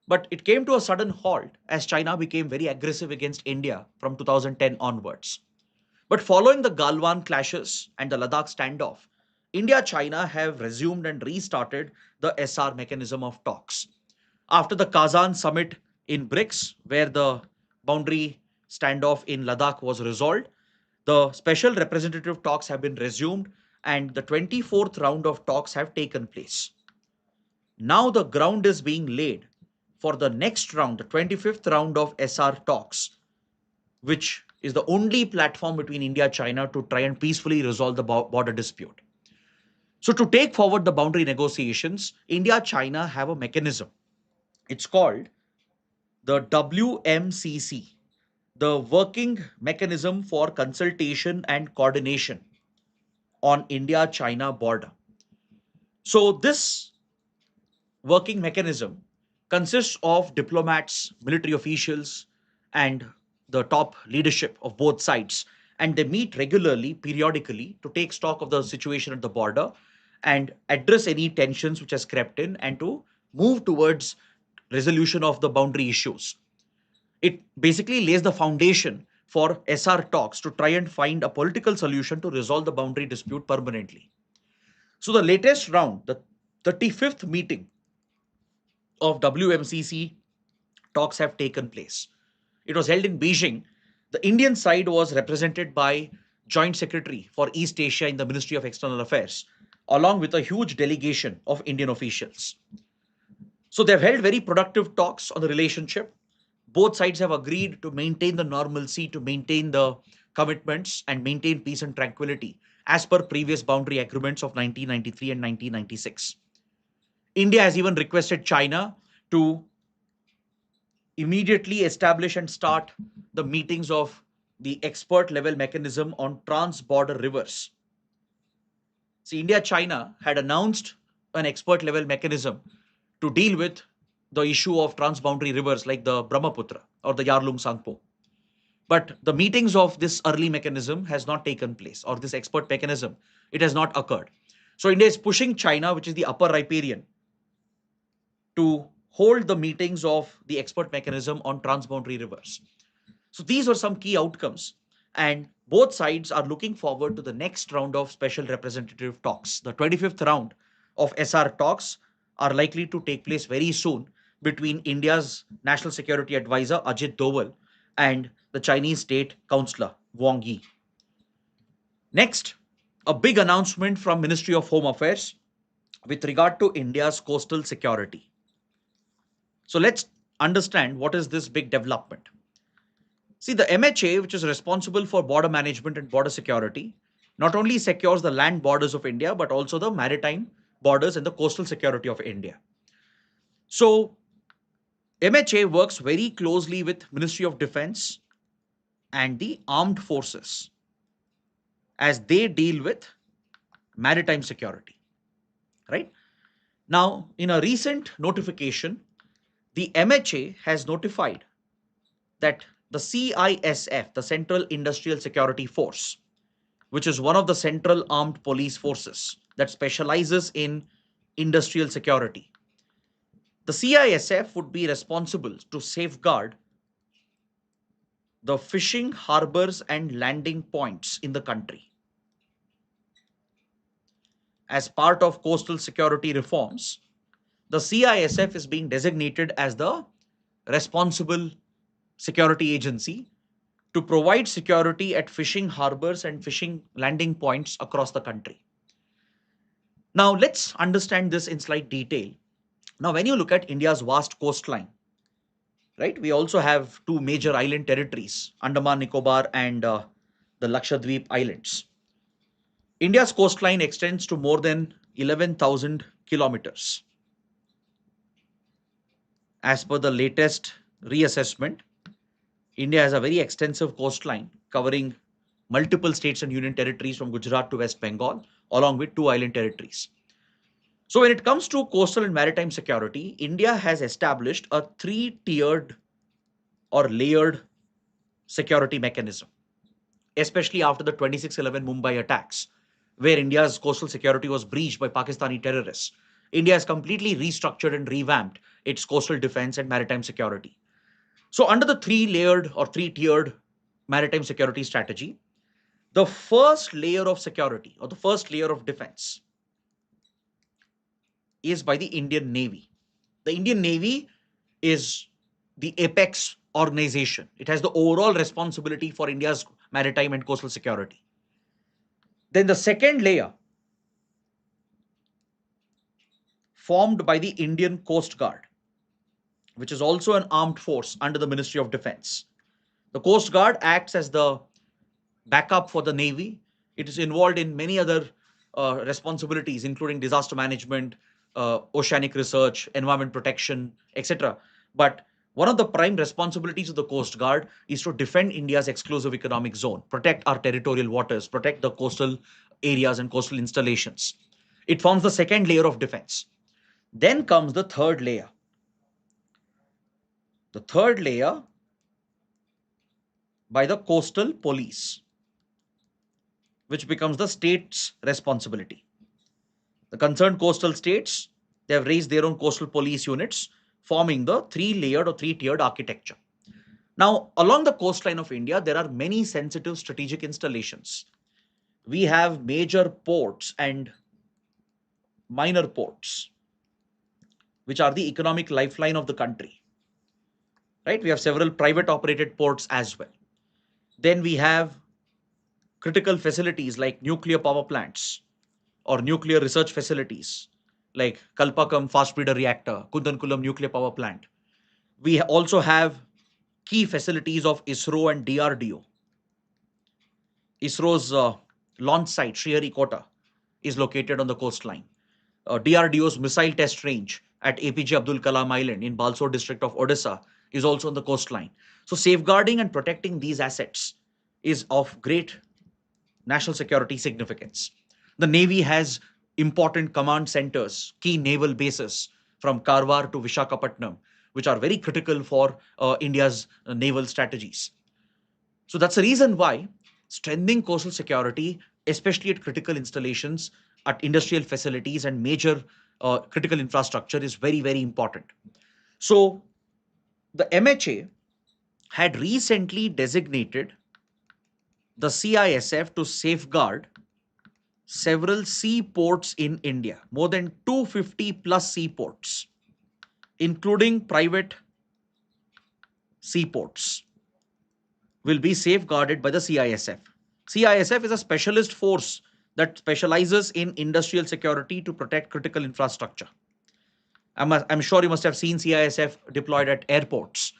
But it came to a sudden halt as China became very aggressive against India from 2010 onwards. But following the Galwan clashes and the Ladakh standoff, India-China have resumed and restarted the SR mechanism of talks. After the Kazan summit in BRICS, where the boundary standoff in Ladakh was resolved, the special representative talks have been resumed and the 24th round of talks have taken place. Now the ground is being laid for the next round, the 25th round of SR talks, which is the only platform between India and China to try and peacefully resolve the border dispute. So to take forward the boundary negotiations, India and China have a mechanism. It's called the WMCC, the Working Mechanism for Consultation and Coordination on India-China border. So this working mechanism consists of diplomats, military officials, and the top leadership of both sides. And they meet regularly, periodically, to take stock of the situation at the border and address any tensions which has crept in and to move towards resolution of the boundary issues. It basically lays the foundation for SR talks to try and find a political solution to resolve the boundary dispute permanently. So the latest round, the 35th meeting of WMCC talks have taken place. It was held in Beijing. The Indian side was represented by Joint Secretary for East Asia in the Ministry of External Affairs, along with a huge delegation of Indian officials. So they've held very productive talks on the relationship. Both sides have agreed to maintain the normalcy, to maintain the commitments and maintain peace and tranquility as per previous boundary agreements of 1993 and 1996. India has even requested China to immediately establish and start the meetings of the expert level mechanism on trans-border rivers. See, India China had announced an expert level mechanism to deal with the issue of transboundary rivers like the Brahmaputra or the Yarlung Sangpo. But the meetings of this early mechanism has not taken place, or this expert mechanism, it has not occurred. So India is pushing China, which is the upper riparian, to hold the meetings of the expert mechanism on transboundary rivers. So these are some key outcomes, and both sides are looking forward to the next round of special representative talks. The 25th round of SR talks are likely to take place very soon between India's National Security Advisor Ajit Doval and the Chinese State Councillor Wang Yi. Next, a big announcement from Ministry of Home Affairs with regard to India's coastal security. So let's understand what is this big development. See, the MHA, which is responsible for border management and border security, not only secures the land borders of India, but also the maritime borders and the coastal security of India. So MHA works very closely with Ministry of Defense and the armed forces as they deal with maritime security, right? Now, in a recent notification, the MHA has notified that the CISF, the Central Industrial Security Force, which is one of the central armed police forces that specializes in industrial security, the CISF would be responsible to safeguard the fishing harbors and landing points in the country. As part of coastal security reforms, the CISF is being designated as the responsible security agency to provide security at fishing harbors and fishing landing points across the country. Now, let's understand this in slight detail. Now, when you look at India's vast coastline, right, we also have two major island territories, Andaman Nicobar and the Lakshadweep Islands. India's coastline extends to more than 11,000 kilometers. As per the latest reassessment, India has a very extensive coastline covering multiple states and union territories from Gujarat to West Bengal, along with two island territories. So when it comes to coastal and maritime security, India has established a three-tiered or layered security mechanism, especially after the 26/11 Mumbai attacks, where India's coastal security was breached by Pakistani terrorists. India has completely restructured and revamped its coastal defense and maritime security. So under the three-layered or three-tiered maritime security strategy, the first layer of security or the first layer of defense is by the Indian Navy. The Indian Navy is the apex organization. It has the overall responsibility for India's maritime and coastal security. Then the second layer, formed by the Indian Coast Guard, which is also an armed force under the Ministry of Defense. The Coast Guard acts as the backup for the Navy. It is involved in many other responsibilities, including disaster management, oceanic research, environment protection, etc. But one of the prime responsibilities of the Coast Guard is to defend India's exclusive economic zone, protect our territorial waters, protect the coastal areas and coastal installations. It forms the second layer of defense. Then comes the third layer. The third layer by the coastal police, which becomes the state's responsibility. The concerned coastal states, they have raised their own coastal police units, forming the three-layered or three-tiered architecture. Now, along the coastline of India, there are many sensitive strategic installations. We have major ports and minor ports, which are the economic lifeline of the country. Right? We have several private operated ports as well. Then we have critical facilities like nuclear power plants or nuclear research facilities like Kalpakam fast breeder reactor, Kudankulam nuclear power plant. We also have key facilities of ISRO and DRDO. ISRO's launch site, Sriharikota, is located on the coastline. DRDO's missile test range at APJ Abdul Kalam Island in Balsore district of Odisha is also on the coastline. So safeguarding and protecting these assets is of great national security significance. The Navy has important command centers, key naval bases from Karwar to Vishakhapatnam, which are very critical for India's naval strategies. So that's the reason why strengthening coastal security, especially at critical installations, at industrial facilities and major critical infrastructure, is very, very important. So the MHA had recently designated the CISF to safeguard several seaports in India, more than 250 plus seaports, including private seaports, will be safeguarded by the CISF. CISF is a specialist force that specializes in industrial security to protect critical infrastructure. I'm sure you must have seen CISF deployed at airports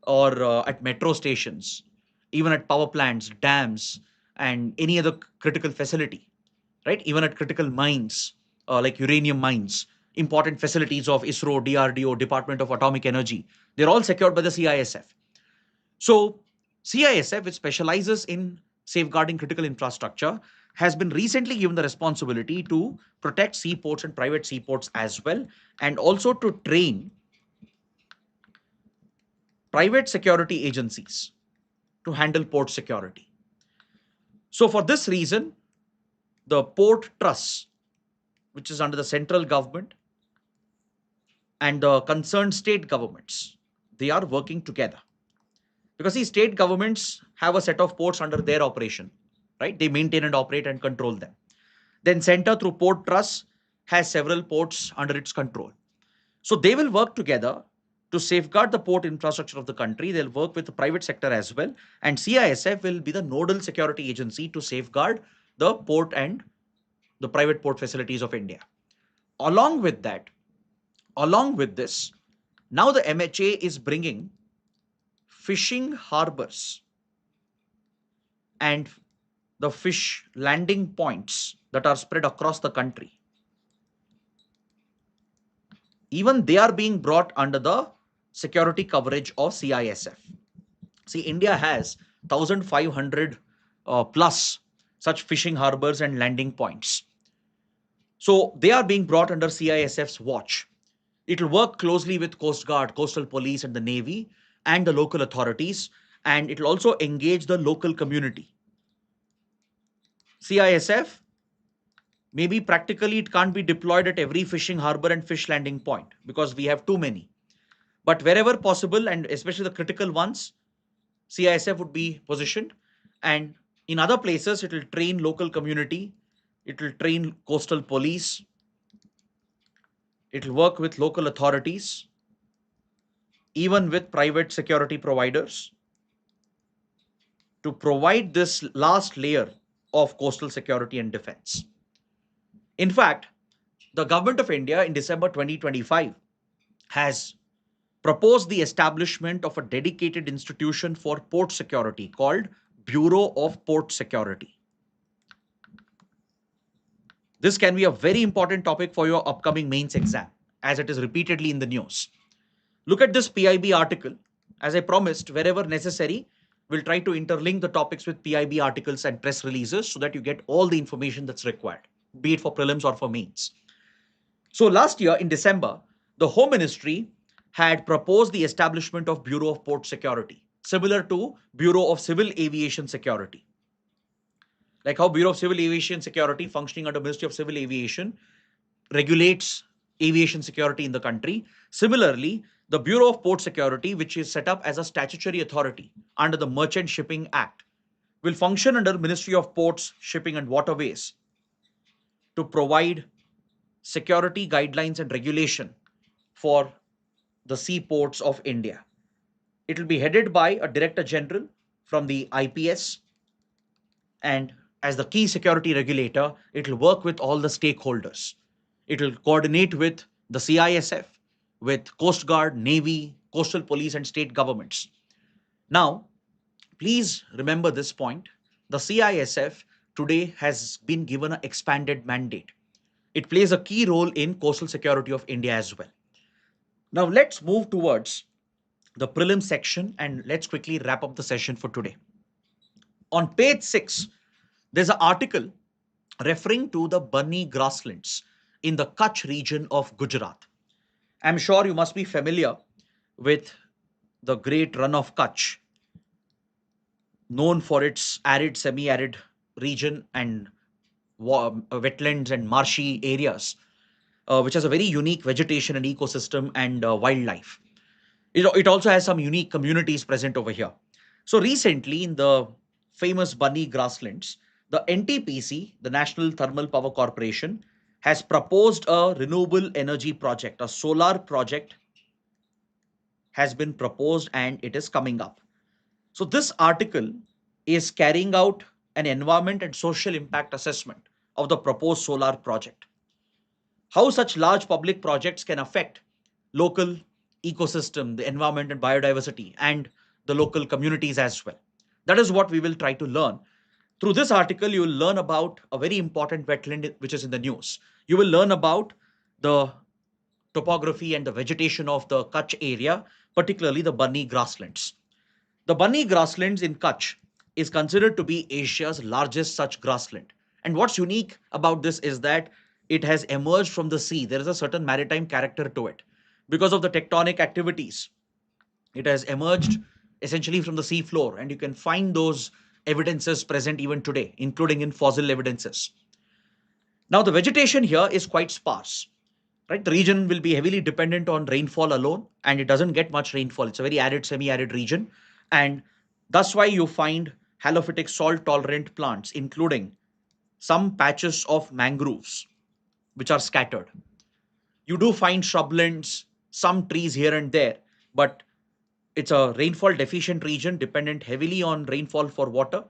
or at metro stations, even at power plants, dams, and any other critical facility, right? Even at critical mines, like uranium mines, important facilities of ISRO, DRDO, Department of Atomic Energy, they're all secured by the CISF. So, CISF, which specializes in safeguarding critical infrastructure, has been recently given the responsibility to protect seaports and private seaports as well, and also to train private security agencies to handle port security. So, for this reason, the port truce, which is under the central government and the concerned state governments, they are working together. Because these state governments have a set of ports under their operation, right? They maintain and operate and control them. Then center through port trust has several ports under its control. So they will work together to safeguard the port infrastructure of the country. They'll work with the private sector as well. And CISF will be the nodal security agency to safeguard the port and the private port facilities of India. Along with that, along with this, now the MHA is bringing fishing harbors and the fish landing points that are spread across the country. Even they are being brought under the security coverage of CISF. See, India has 1,500 plus such fishing harbors and landing points. So they are being brought under CISF's watch. It will work closely with Coast Guard, Coastal Police, and the Navy and the local authorities, and it will also engage the local community. CISF, maybe practically it can't be deployed at every fishing harbor and fish landing point because we have too many. But wherever possible, and especially the critical ones, CISF would be positioned. And in other places, it will train local community, it will train coastal police, it will work with local authorities, even with private security providers, to provide this last layer of coastal security and defense. In fact, the government of India in December 2025 has proposed the establishment of a dedicated institution for port security called Bureau of Port Security. This can be a very important topic for your upcoming mains exam, as it is repeatedly in the news. Look at this PIB article. As I promised, wherever necessary, we'll try to interlink the topics with PIB articles and press releases so that you get all the information that's required, be it for prelims or for mains. So last year in December, the Home Ministry had proposed the establishment of Bureau of Port Security, similar to Bureau of Civil Aviation Security. Like how Bureau of Civil Aviation Security, functioning under Ministry of Civil Aviation, regulates aviation security in the country. Similarly, the Bureau of Port Security, which is set up as a statutory authority under the Merchant Shipping Act, will function under Ministry of Ports, Shipping and Waterways to provide security guidelines and regulation for the seaports of India. It will be headed by a Director General from the IPS, and as the key security regulator, it will work with all the stakeholders. It will coordinate with the CISF, with Coast Guard, Navy, Coastal Police, and state governments. Now, please remember this point. the CISF today has been given an expanded mandate. It plays a key role in coastal security of India as well. Now let's move towards the prelim section and let's quickly wrap up the session for today. On page 6, there's an article referring to the Banni grasslands in the Kachchh region of Gujarat. I'm sure you must be familiar with the great run of Kachchh, known for its arid, semi arid region and wetlands and marshy areas, which has a very unique vegetation and ecosystem and wildlife. It also has some unique communities present over here. So recently, in the famous Banni grasslands, the NTPC, the National Thermal Power Corporation, has proposed a renewable energy project. A solar project has been proposed and it is coming up. So this article is carrying out an environment and social impact assessment of the proposed solar project. How such large public projects can affect local ecosystem, the environment and biodiversity, and the local communities as well. That is what we will try to learn. Through this article, you will learn about a very important wetland which is in the news. You will learn about the topography and the vegetation of the Kachchh area, particularly the Banni grasslands. The Banni grasslands in Kachchh is considered to be Asia's largest such grassland. And what's unique about this is that it has emerged from the sea. There is a certain maritime character to it. Because of the tectonic activities, it has emerged essentially from the sea floor, and you can find those evidences present even today, including in fossil evidences. Now, the vegetation here is quite sparse, right? The region will be heavily dependent on rainfall alone, and it doesn't get much rainfall. It's a very arid, semi-arid region, and that's why you find halophytic salt-tolerant plants, including some patches of mangroves, which are scattered. You do find shrublands, some trees here and there, but it's a rainfall deficient region dependent heavily on rainfall for water.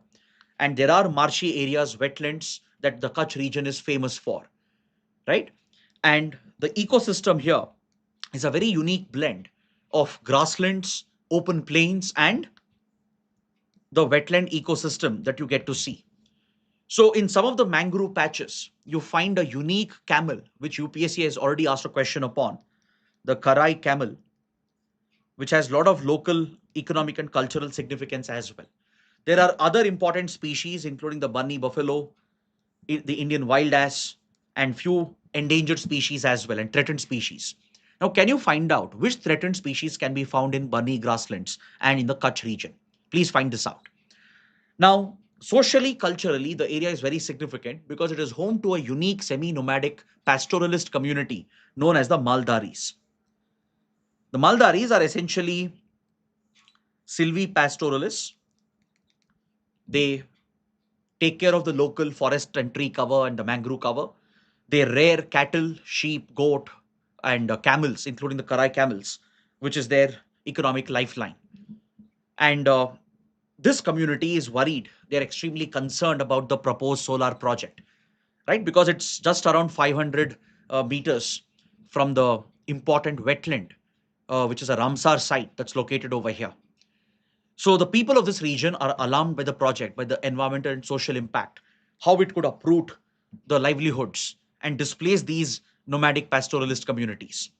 And there are marshy areas, wetlands that the Kachchh region is famous for, right? And the ecosystem here is a very unique blend of grasslands, open plains, and the wetland ecosystem that you get to see. So in some of the mangrove patches, you find a unique camel, which UPSC has already asked a question upon, the Karai camel, which has a lot of local economic and cultural significance as well. There are other important species, including the bunny buffalo, the Indian wild ass, and few endangered species as well, and threatened species. Now, can you find out which threatened species can be found in Banni grasslands and in the Kachchh region? Please find this out. Now, socially, culturally, the area is very significant because it is home to a unique semi-nomadic pastoralist community known as the Maldharis. The Maldharis are essentially silvipastoralists. They take care of the local forest and tree cover and the mangrove cover. They rear cattle, sheep, goat, and camels, including the Karai camels, which is their economic lifeline. And this community is worried. They're extremely concerned about the proposed solar project, right? Because it's just around 500 meters from the important wetland, which is a Ramsar site that's located over here. So the people of this region are alarmed by the project, by the environmental and social impact, how it could uproot the livelihoods and displace these nomadic pastoralist communities.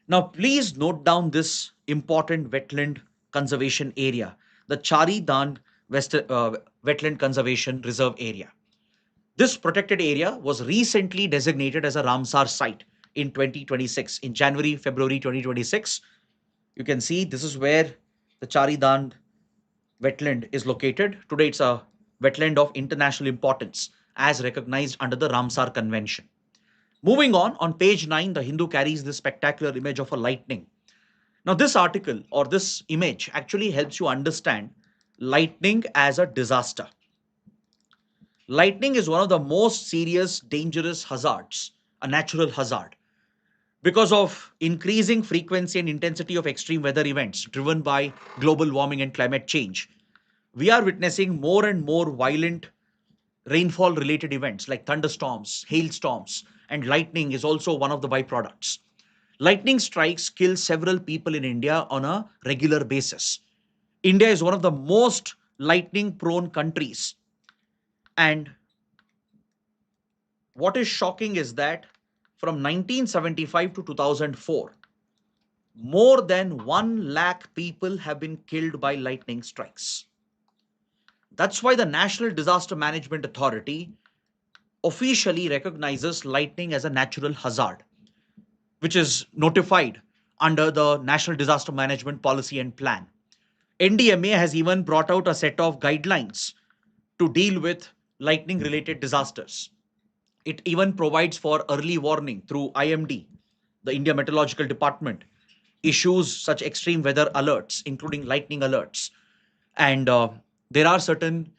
Now, please note down this important wetland conservation area, the Chhari Dhand Wetland Conservation Reserve Area. This protected area was recently designated as a Ramsar site in 2026, in January, February 2026. You can see this is where the Chhari Dhand wetland is located. Today, it's a wetland of international importance as recognized under the Ramsar Convention. Moving on page 9, the Hindu carries this spectacular image of a lightning. Now, this article or this image actually helps you understand lightning as a disaster. Lightning is one of the most serious, dangerous hazards, a natural hazard, because of increasing frequency and intensity of extreme weather events driven by global warming and climate change. We are witnessing more and more violent rainfall related events like thunderstorms, hailstorms, and lightning is also one of the byproducts. Lightning strikes kill several people in India on a regular basis. India is one of the most lightning prone countries And what is shocking is that from 1975 to 2004, more than 1 lakh people have been killed by lightning strikes. That's why the National Disaster Management Authority officially recognizes lightning as a natural hazard, which is notified under the National Disaster Management Policy and Plan. NDMA has even brought out a set of guidelines to deal with lightning related disasters. It even provides for early warning through IMD. The India Meteorological Department issues such extreme weather alerts, including lightning alerts. And there are certain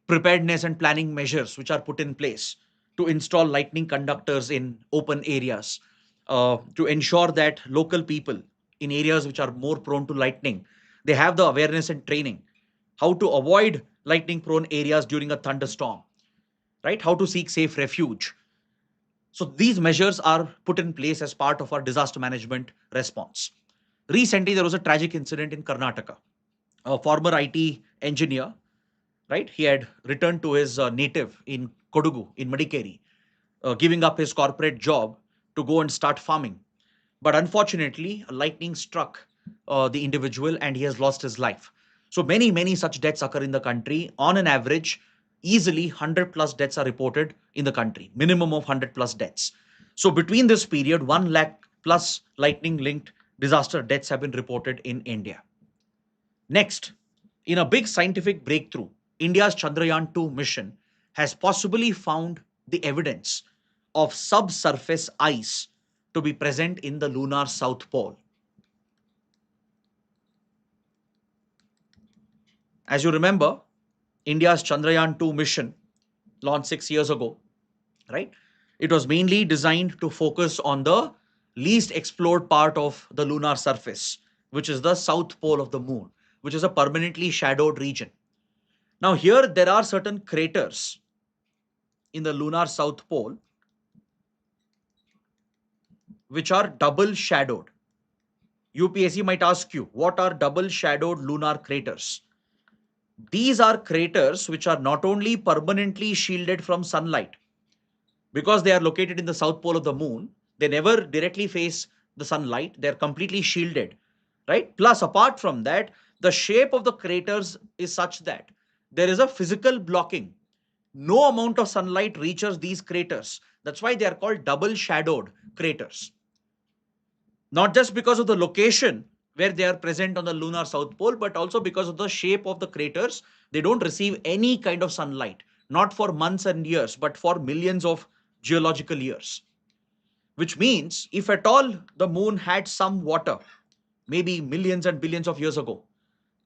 preparedness and planning measures which are put in place to install lightning conductors in open areas, to ensure that local people in areas which are more prone to lightning, they have the awareness and training how to avoid lightning prone areas during a thunderstorm, right? How to seek safe refuge. So these measures are put in place as part of our disaster management response. Recently, there was a tragic incident in Karnataka. A former IT engineer, right? He had returned to his native in Kodugu, in Madikeri, giving up his corporate job to go and start farming. But unfortunately, a lightning struck the individual and he has lost his life. So many such deaths occur in the country. On an average, easily 100 plus deaths are reported in the country, minimum of 100 plus deaths. So between this period, 1 lakh plus lightning linked disaster deaths have been reported in India. Next, in a big scientific breakthrough, India's Chandrayaan 2 mission has possibly found the evidence of subsurface ice to be present in the lunar south pole. As you remember, India's Chandrayaan 2 mission launched 6 years ago, right? It was mainly designed to focus on the least explored part of the lunar surface, which is the south pole of the moon, which is a permanently shadowed region. Now, here there are certain craters in the lunar south pole which are double shadowed. UPSC might ask you, what are double shadowed lunar craters? These are craters which are not only permanently shielded from sunlight, because they are located in the south pole of the moon, they never directly face the sunlight, they're completely shielded, right? Plus, apart from that, the shape of the craters is such that there is a physical blocking. No amount of sunlight reaches these craters. That's why they are called double shadowed craters. Not just because of the location where they are present on the lunar south pole, but also because of the shape of the craters. They don't receive any kind of sunlight, not for months and years, but for millions of geological years. Which means if at all the moon had some water, maybe millions and billions of years ago,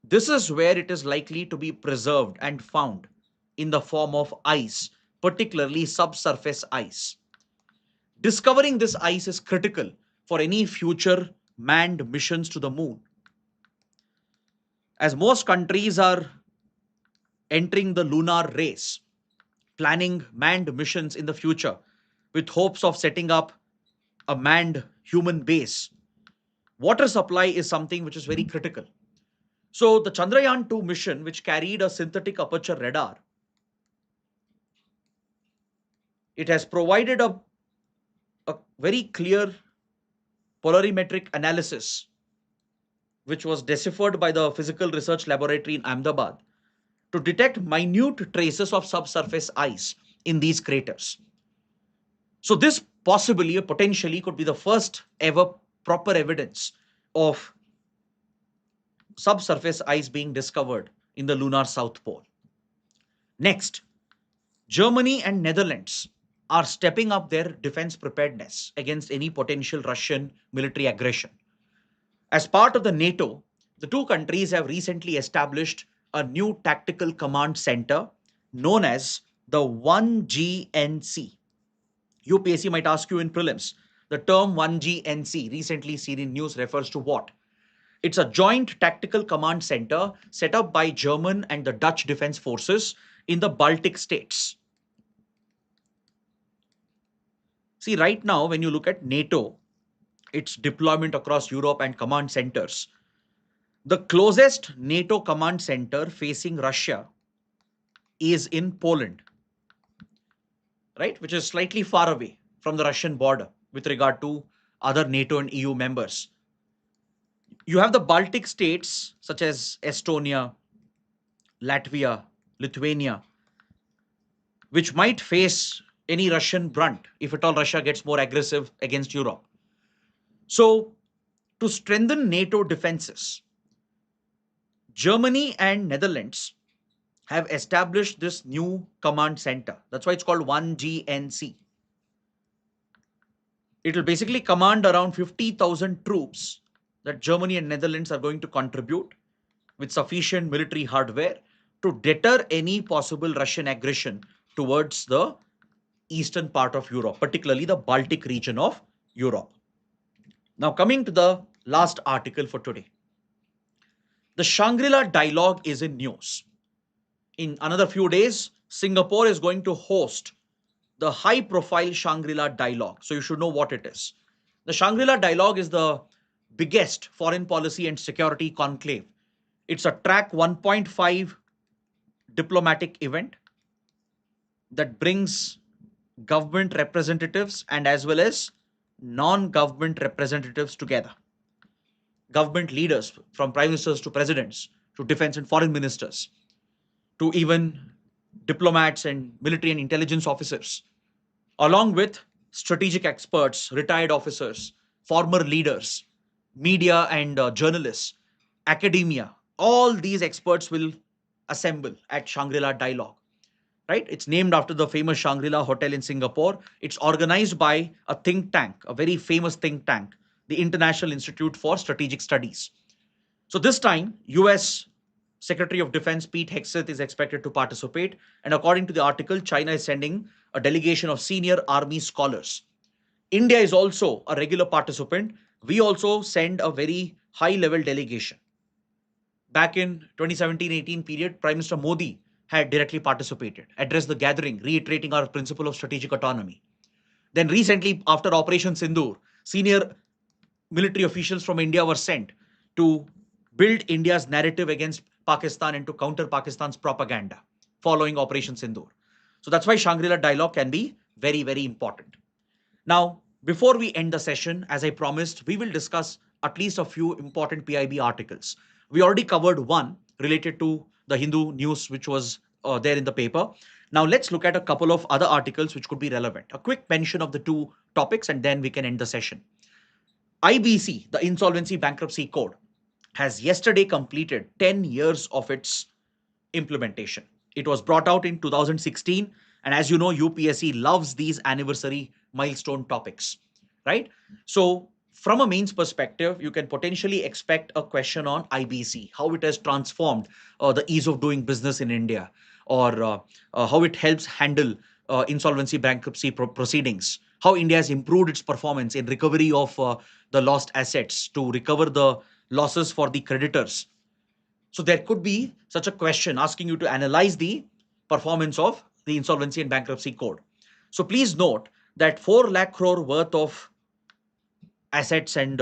this is where it is likely to be preserved and found in the form of ice, particularly subsurface ice. Discovering this ice is critical for any future manned missions to the moon. As most countries are entering the lunar race, planning manned missions in the future with hopes of setting up a manned human base, water supply is something which is very critical. So the Chandrayaan 2 mission, which carried a synthetic aperture radar, it has provided a very clear polarimetric analysis, which was deciphered by the Physical Research Laboratory in Ahmedabad to detect minute traces of subsurface ice in these craters. So this possibly or potentially could be the first ever proper evidence of subsurface ice being discovered in the lunar south pole. Next, Germany and Netherlands are stepping up their defense preparedness against any potential Russian military aggression. As part of the NATO, the two countries have recently established a new tactical command center known as the 1GNC. UPSC might ask you in prelims, the term 1GNC recently seen in news refers to what? It's a joint tactical command center set up by German and the Dutch defense forces in the Baltic states. See, right now, when you look at NATO, its deployment across Europe and command centers, the closest NATO command center facing Russia is in Poland. right, which is slightly far away from the Russian border with regard to other NATO and EU members. You have the Baltic states such as Estonia, Latvia, Lithuania, which might face any Russian brunt if at all Russia gets more aggressive against Europe. So, to strengthen NATO defenses, Germany and Netherlands have established this new command center. That's why it's called 1GNC. It will basically command around 50,000 troops that Germany and Netherlands are going to contribute with sufficient military hardware to deter any possible Russian aggression towards the eastern part of Europe, particularly the Baltic region of Europe. Now, coming to the last article for today. The Shangri-La Dialogue is in news. In another few days, Singapore is going to host the high profile Shangri-La Dialogue. So you should know what it is. The Shangri-La Dialogue is the biggest foreign policy and security conclave. It's a track 1.5 diplomatic event that brings government representatives and as well as non-government representatives together. Government leaders, from prime ministers to presidents to defense and foreign ministers to even diplomats and military and intelligence officers, along with strategic experts, retired officers, former leaders, media and journalists, academia. All these experts will assemble at Shangri-La Dialogue. Right? It's named after the famous Shangri-La Hotel in Singapore. It's organized by a think tank, a very famous think tank, the International Institute for Strategic Studies. So this time, US Secretary of Defense Pete Hegseth is expected to participate. And according to the article, China is sending a delegation of senior army scholars. India is also a regular participant. We also send a very high-level delegation. Back in 2017-18 period, Prime Minister Modi had directly participated, addressed the gathering, reiterating our principle of strategic autonomy. Then recently, after Operation Sindoor, senior military officials from India were sent to build India's narrative against Pakistan and to counter Pakistan's propaganda following Operation Sindoor. So that's why Shangri-La Dialogue can be very, very important. Now, before we end the session, as I promised, we will discuss at least a few important PIB articles. We already covered one related to the Hindu news, which was there in the paper. Now, let's look at a couple of other articles which could be relevant. A quick mention of the two topics, and then we can end the session. IBC, the Insolvency Bankruptcy Code, has yesterday completed 10 years of its implementation. It was brought out in 2016. And as you know, UPSC loves these anniversary milestone topics, right? So from a mains perspective, you can potentially expect a question on IBC, how it has transformed the ease of doing business in India, or how it helps handle insolvency bankruptcy proceedings, how India has improved its performance in recovery of the lost assets to recover the losses for the creditors. So there could be such a question asking you to analyze the performance of the Insolvency and Bankruptcy Code. So please note that 4 lakh crore worth of assets and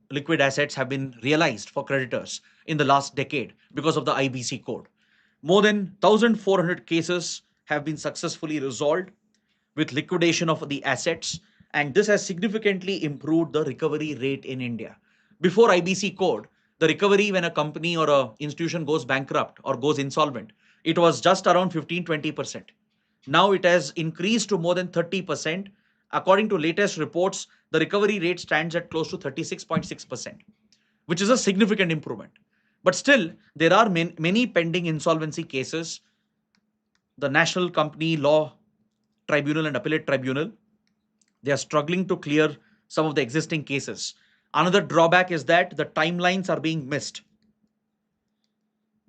liquid assets have been realized for creditors in the last decade because of the IBC code. More than 1,400 cases have been successfully resolved with liquidation of the assets, and this has significantly improved the recovery rate in India. Before IBC code, the recovery when a company or an institution goes bankrupt or goes insolvent, it was just around 15-20%. Now it has increased to more than 30%. According to latest reports, the recovery rate stands at close to 36.6%, which is a significant improvement. But still, there are many pending insolvency cases. The National Company Law Tribunal and Appellate Tribunal, they are struggling to clear some of the existing cases. Another drawback is that the timelines are being missed.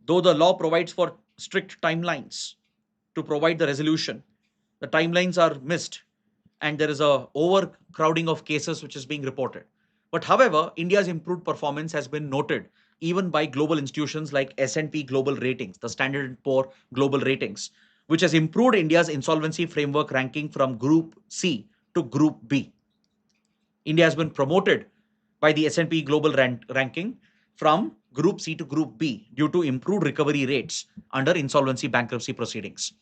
Though the law provides for strict timelines to provide the resolution, the timelines are missed and there is a overcrowding of cases which is being reported. But however, India's improved performance has been noted even by global institutions like S&P Global Ratings, the Standard & Poor Global Ratings, which has improved India's insolvency framework ranking from Group C to Group B. India has been promoted by the S&P Global ranking from Group C to Group B due to improved recovery rates under insolvency bankruptcy proceedings.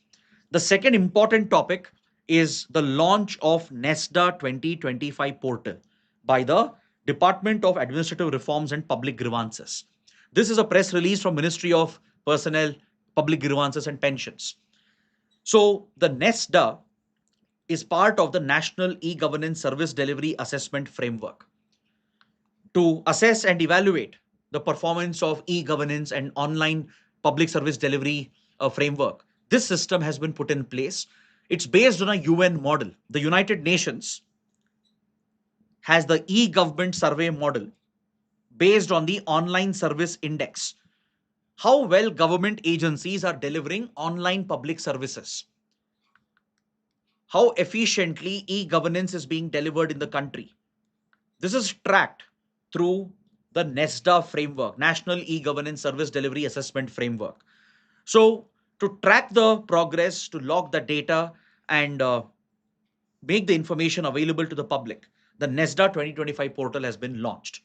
The second important topic is the launch of NESDA 2025 portal by the Department of Administrative Reforms and Public Grievances. This is a press release from Ministry of Personnel, Public Grievances and Pensions. So the NESDA is part of the National E-Governance Service Delivery Assessment Framework to assess and evaluate the performance of e-governance and online public service delivery framework. This system has been put in place. It's based on a UN model. The United Nations has the e-government survey model based on the online service index. How well government agencies are delivering online public services. How efficiently e-governance is being delivered in the country. This is tracked through the NESDA framework, National E-Governance Service Delivery Assessment Framework. So to track the progress, to log the data and make the information available to the public, the NESDA 2025 portal has been launched.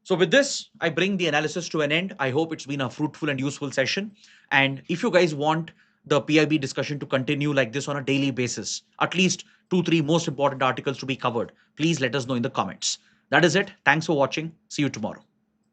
So with this, I bring the analysis to an end. I hope it's been a fruitful and useful session. And if you guys want the PIB discussion to continue like this on a daily basis, at least 2-3 most important articles to be covered, please let us know in the comments. That is it. Thanks for watching. See you tomorrow.